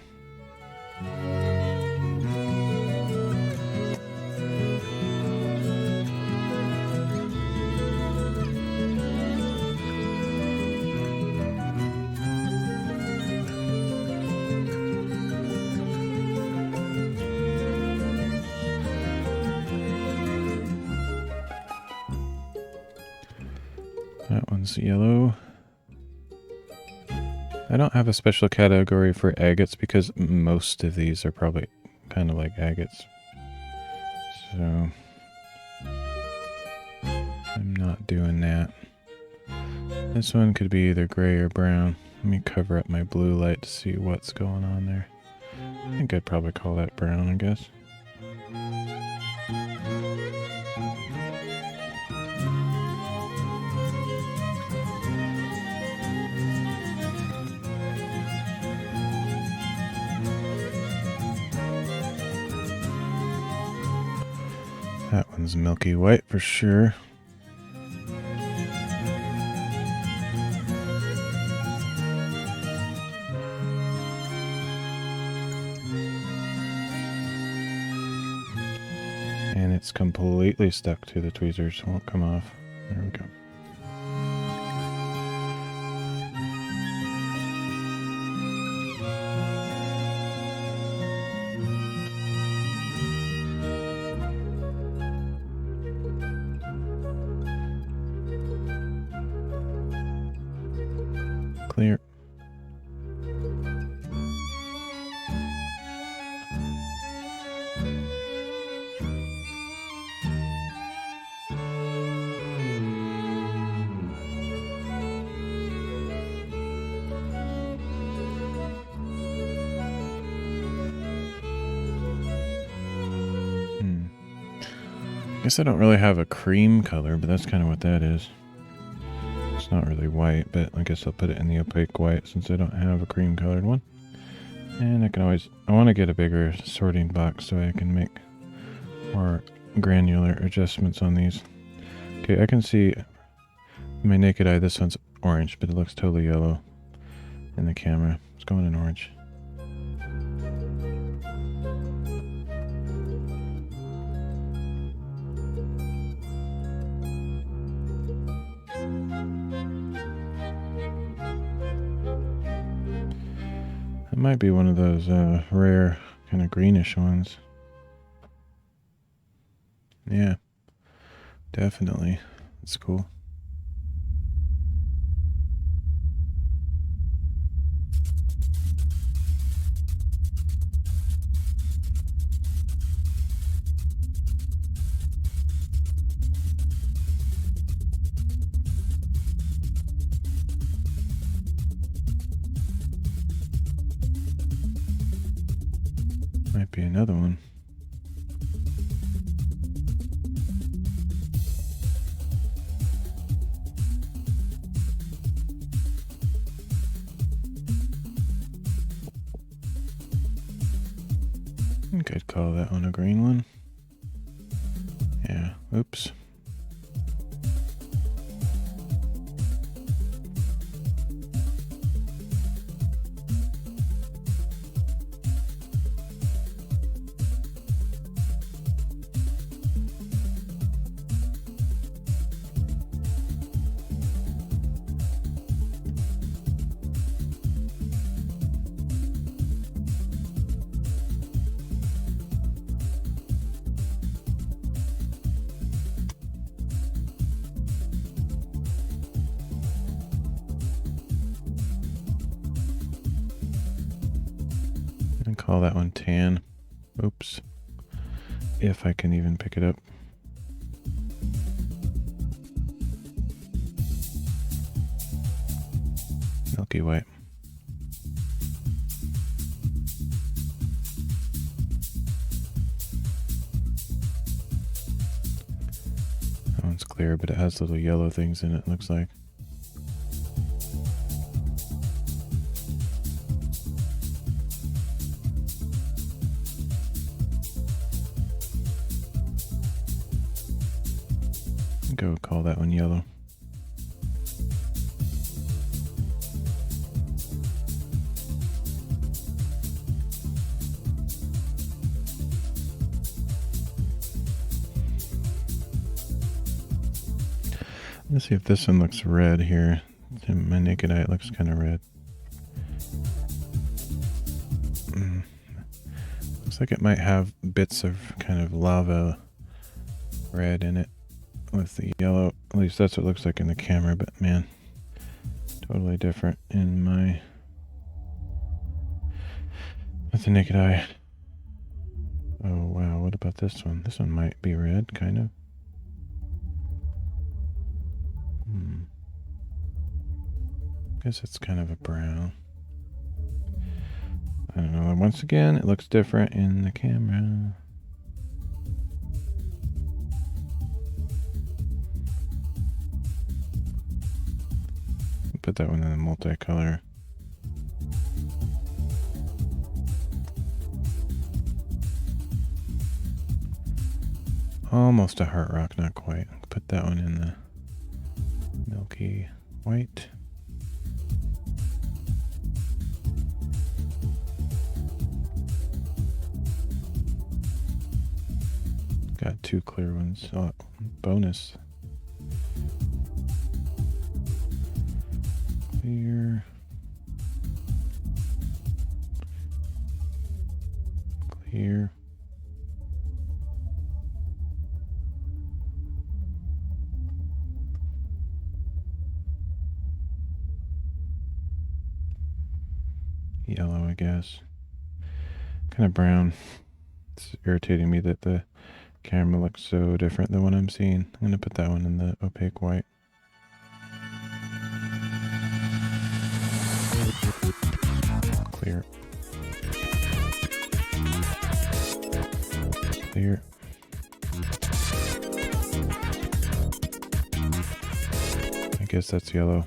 one's yellow. I don't have a special category for agates because most of these are probably kind of like agates. So I'm not doing that. This one could be either gray or brown. Let me cover up my blue light to see what's going on there. I think I'd probably call that brown, I guess. That one's milky white for sure. And it's completely stuck to the tweezers, won't come off. There we go. Clear. Guess I don't really have a cream color, but that's kind of what that is. It's not really white, but I guess I'll put it in the opaque white since I don't have a cream colored one. And I can always, I want to get a bigger sorting box so I can make more granular adjustments on these. Okay, I can see my naked eye, this one's orange, but it looks totally yellow in the camera. It's going in orange. It might be one of those rare kind of greenish ones. Yeah, definitely. It's cool. Might be another one. I think I'd call that one a green one. Yeah, oops. And call that one tan. Oops. If I can even pick it up. Milky white. That one's clear, but it has little yellow things in it, looks like. Go call that one yellow. Let's see if this one looks red here. To my naked eye, it looks kind of red. Looks like it might have bits of kind of lava red in it. with the yellow. At least that's what it looks like in the camera, but man, totally different in my... with the naked eye. Oh wow, what about this one? This one might be red, kind of. Guess it's kind of a brown. I don't know. Once again, it looks different in the camera. Put that one in the multicolor. Almost a heart rock, not quite. Put that one in the milky white. Got two clear ones. Oh, bonus. Clear. Clear. Yellow, I guess. Kind of brown. It's irritating me that the camera looks so different than what I'm seeing. I'm going to put that one in the opaque white. Clear. Clear. I guess that's yellow.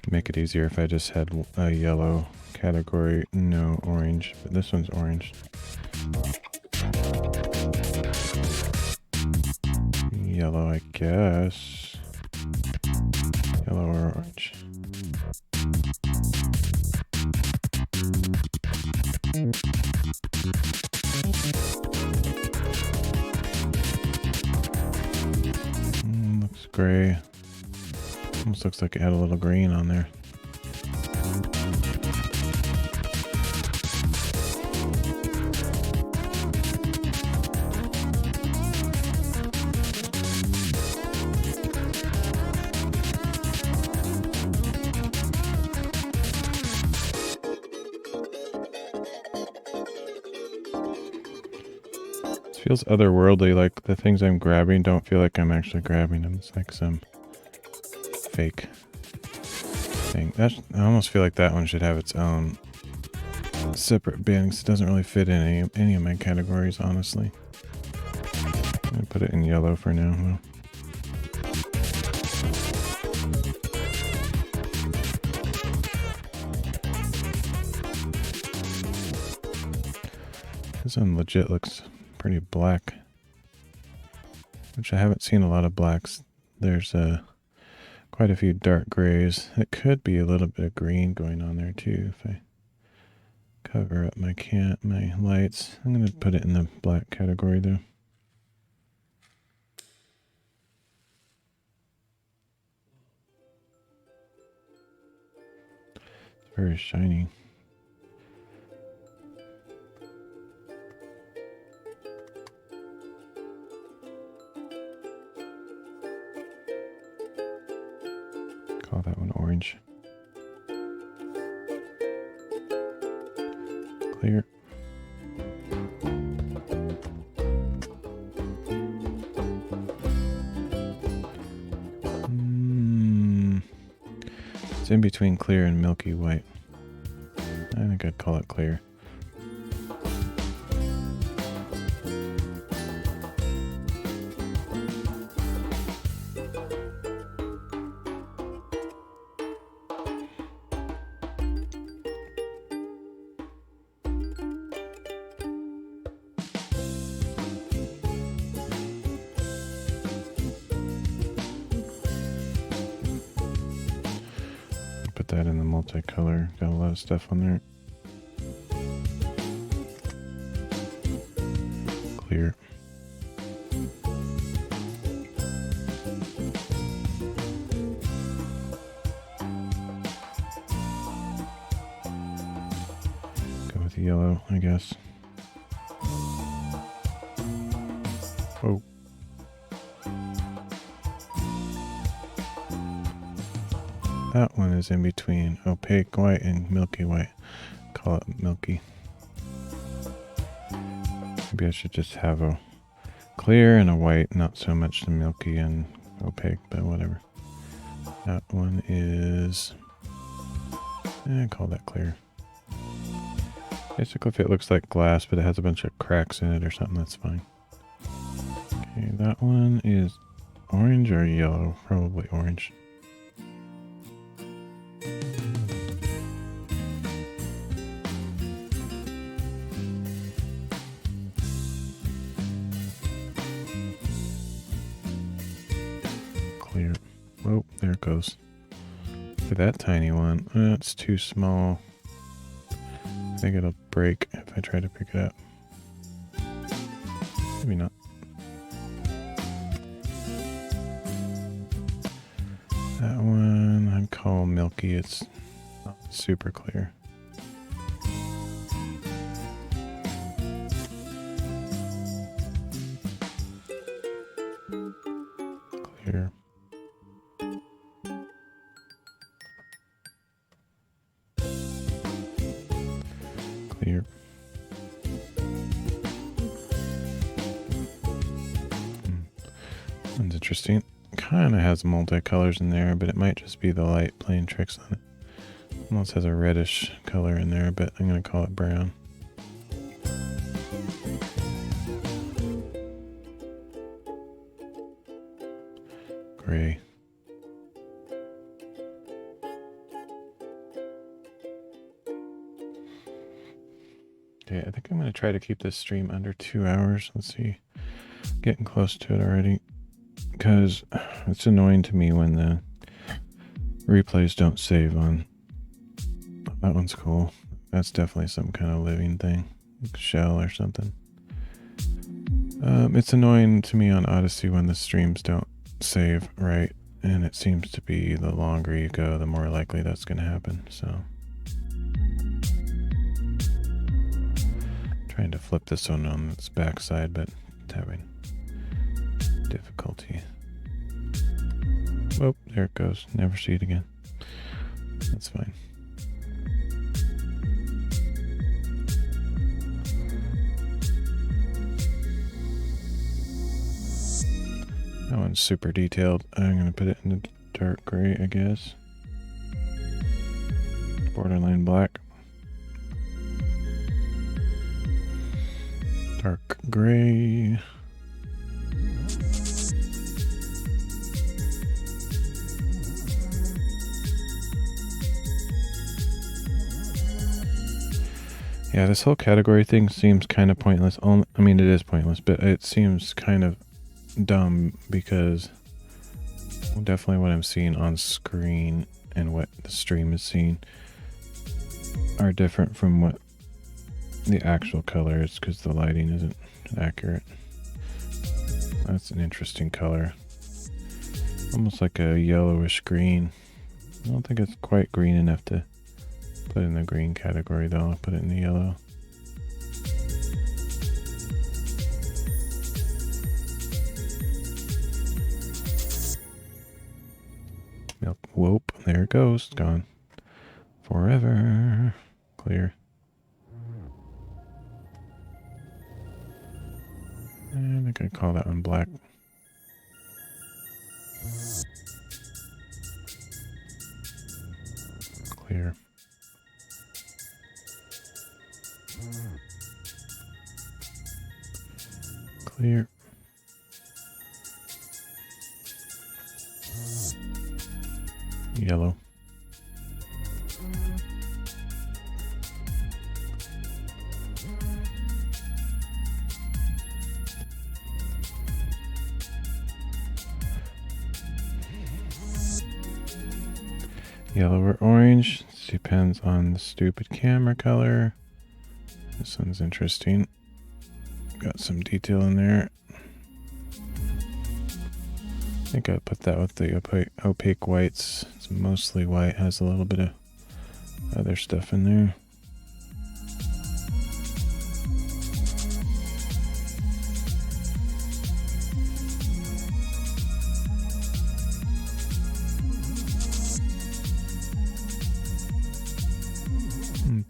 Make it easier if I just had a yellow category, no orange, but this one's orange. Yellow, I guess. Yellow or orange. Looks gray. Almost looks like it had a little green on there. This feels otherworldly, like the things I'm grabbing don't feel like I'm actually grabbing them. It's like some fake thing. I almost feel like that one should have its own separate bin because it doesn't really fit in any of my categories, honestly. I'm gonna put it in yellow for now, though. This one legit looks pretty black, which I haven't seen a lot of blacks. There's quite a few dark grays. It could be a little bit of green going on there too if I cover up my lights. I'm going to put it in the black category though. It's very shiny. Call that one orange. Clear. It's in between clear and milky white. I think I'd call it clear. Put that in the multicolor. Got a lot of stuff on there. Clear. Go with the yellow, I guess. Whoa. That one is in between opaque white and milky white. Call it milky. Maybe I should just have a clear and a white, not so much the milky and opaque, but whatever. That one is... call that clear. Basically, if it looks like glass, but it has a bunch of cracks in it or something, that's fine. Okay, that one is orange or yellow? Probably orange. Clear. Oh, there it goes. For that tiny one, that's too small. I think it'll break if I try to pick it up. Maybe not. That one I'd call milky. It's not super clear. Clear. Clear. That's interesting. Kind of has multicolors in there, but it might just be the light playing tricks on it. Almost has a reddish color in there, but I'm going to call it brown. Gray. Okay, I think I'm going to try to keep this stream under 2 hours. Let's see. Getting close to it already. Because it's annoying to me when the replays don't save on. That one's cool. That's definitely some kind of living thing. Like shell or something. It's annoying to me on Odysee when the streams don't save right. And it seems to be the longer you go, the more likely that's going to happen. So. Trying to flip this one on its backside, but it's having difficulty. Oh, there it goes. Never see it again. That's fine. That one's super detailed. I'm going to put it in the dark gray, I guess. Borderline black. Dark gray. Yeah, this whole category thing seems kind of pointless. I mean, it is pointless, but it seems kind of dumb because definitely what I'm seeing on screen and what the stream is seeing are different from what the actual color is because the lighting isn't accurate. That's an interesting color. Almost like a yellowish green. I don't think it's quite green enough to put in the green category though. I'll put it in the yellow. Milk. Whoop. There it goes. It's gone. Forever. Clear. I think I'd call that one black. Clear. Clear. Yellow. Yellow or orange, depends on the stupid camera color. This one's interesting. Got some detail in there. I think I put that with the opaque whites. It's mostly white, has a little bit of other stuff in there.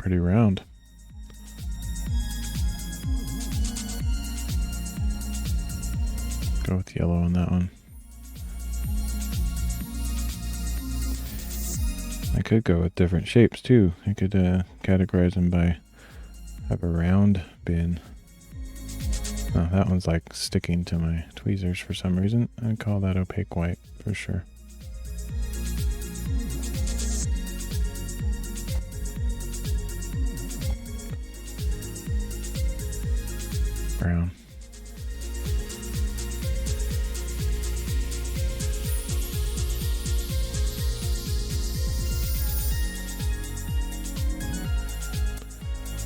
pretty round. Go with yellow on that one. I could go with different shapes too. I could categorize them by have a round bin. Oh, that one's like sticking to my tweezers for some reason. I'd call that opaque white for sure. Brown.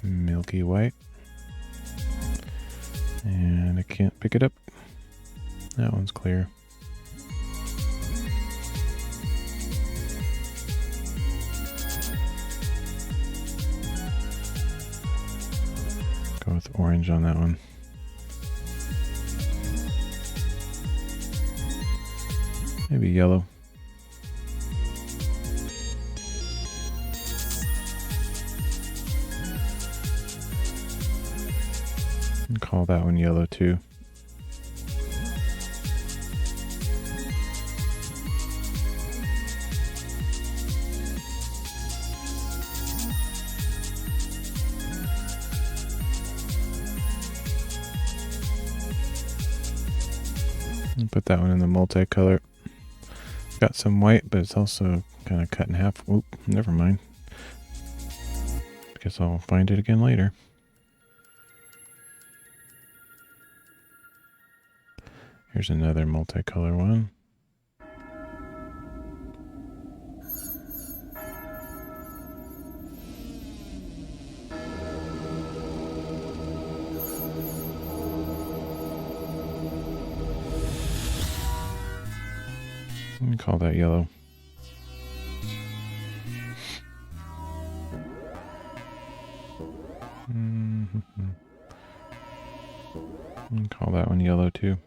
Milky white. And I can't pick it up. That one's clear. Go with orange on that one. Maybe yellow. And call that one yellow too. And put that one in the multicolor. Got some white, but it's also kind of cut in half. Oop, never mind. Guess I'll find it again later. Here's another multicolor one. Call that yellow. Call that one yellow too.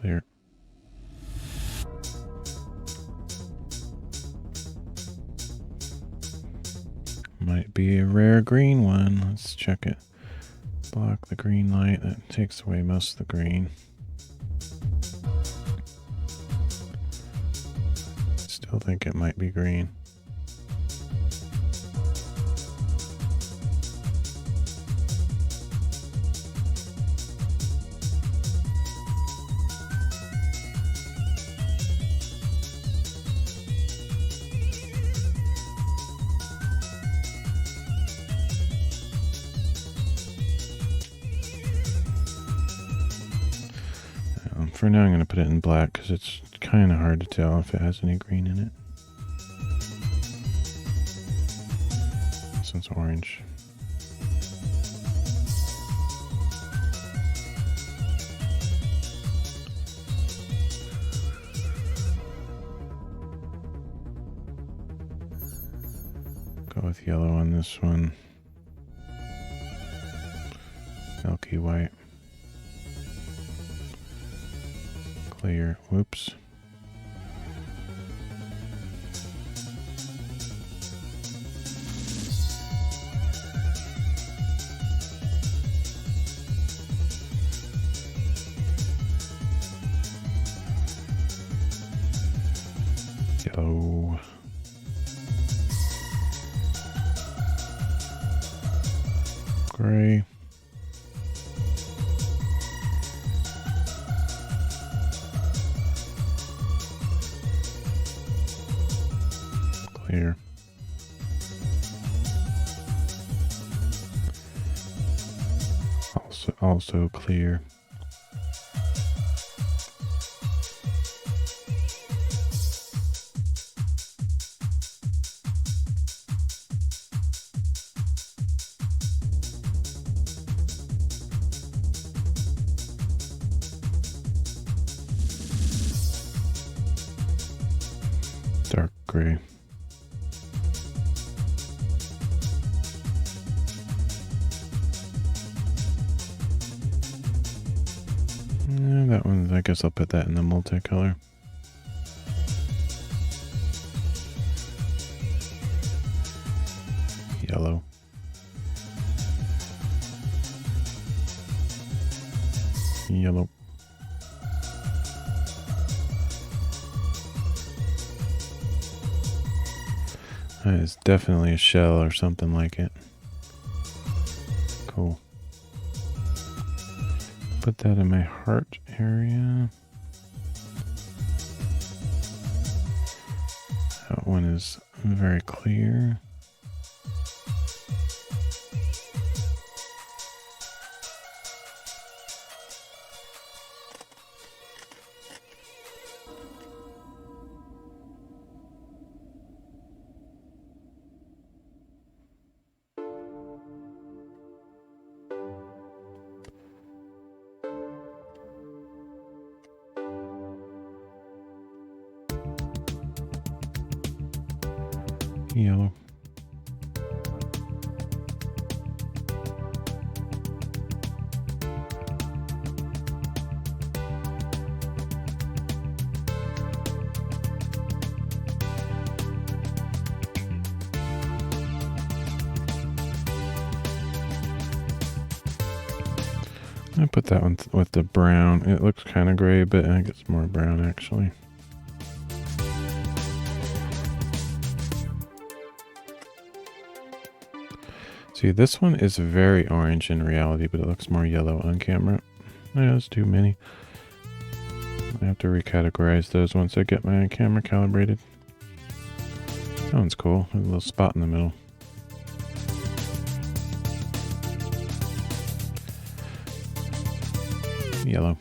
Clear. Might be a rare green one. Let's check it. Block the green light. That takes away most of the green. Still think it might be green. For now, I'm going to put it in black because it's kind of hard to tell if it has any green in it. This one's orange. Go with yellow on this one. Milky white. Clear. Whoops. Yellow. Gray. Clear. Also clear. Dark gray. That one, I guess I'll put that in the multicolor. Yellow. Yellow. That is definitely a shell or something like it. Cool. Put that in my heart area. That one is very clear. Yellow. I put that one with the brown. It looks kind of gray, but I think it's more brown actually. See, this one is very orange in reality, but it looks more yellow on camera. Yeah, that's too many. I have to recategorize those once I get my camera calibrated. That one's cool. There's a little spot in the middle. Yellow.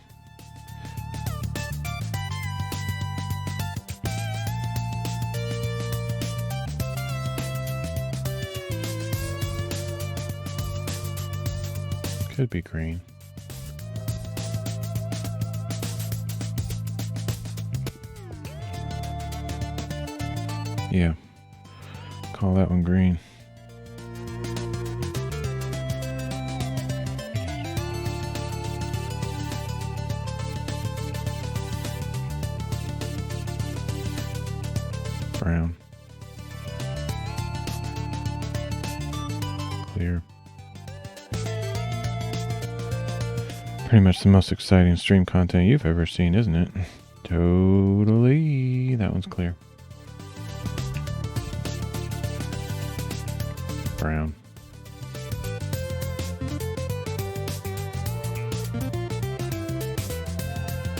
Could be green. Yeah. Call that one green. Brown. Clear. Pretty much the most exciting stream content you've ever seen, isn't it? Totally. That one's clear. Brown.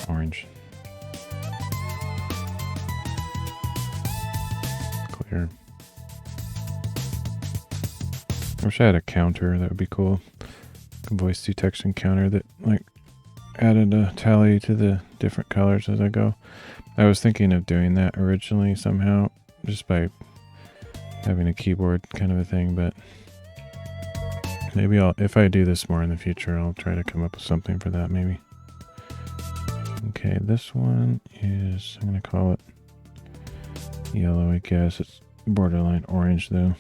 Orange. Clear. I wish I had a counter. That would be cool. A voice detection counter that like added a tally to the different colors as I go. I was thinking of doing that originally somehow, just by having a keyboard kind of a thing, but maybe if I do this more in the future, I'll try to come up with something for that maybe. Okay, this one is, I'm going to call it yellow, I guess. It's borderline orange though.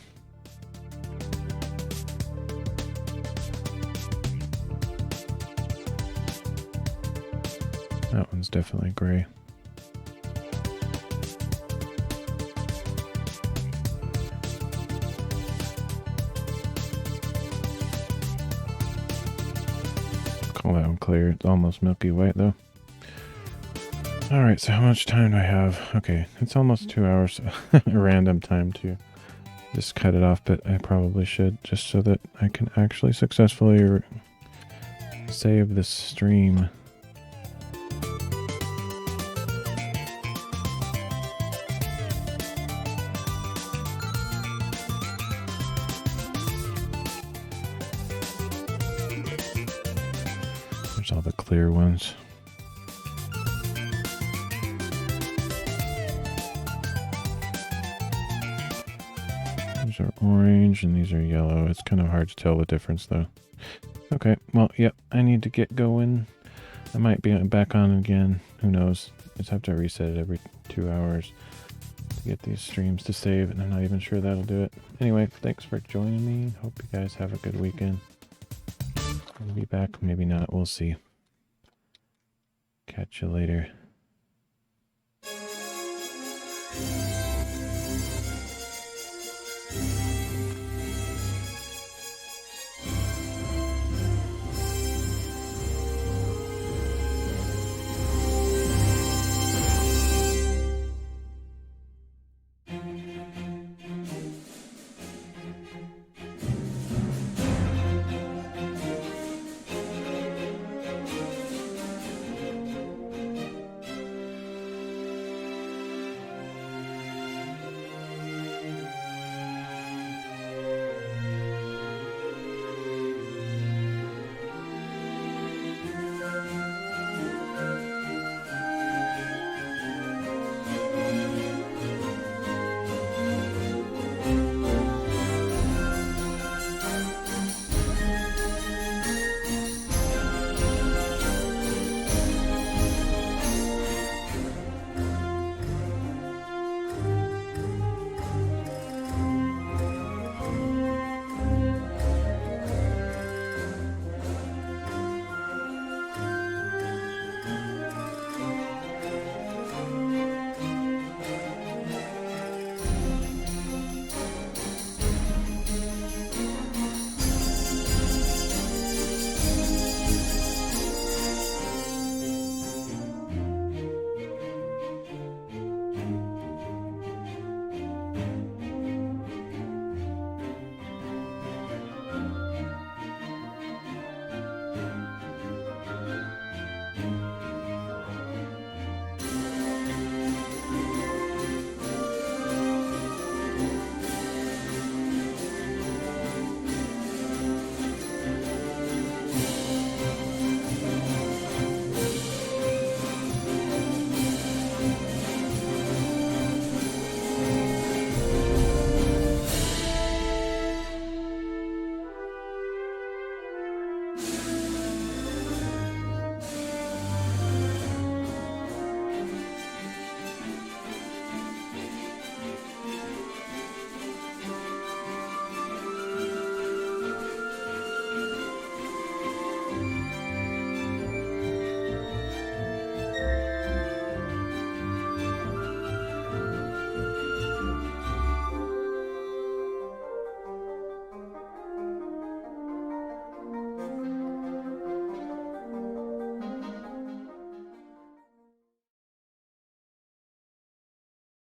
That one's definitely gray. Call that one clear. It's almost milky white though. Alright, so how much time do I have? Okay, it's almost 2 hours. A random time to just cut it off, but I probably should, just so that I can actually successfully save this stream. There's all the clear ones. These are orange and these are yellow. It's kind of hard to tell the difference though. Okay, well, yep, I need to get going. I might be back on again. Who knows? Just have to reset it every 2 hours to get these streams to save, and I'm not even sure that'll do it. Anyway, thanks for joining me. Hope you guys have a good weekend. I'll be back, maybe not. We'll see. Catch you later.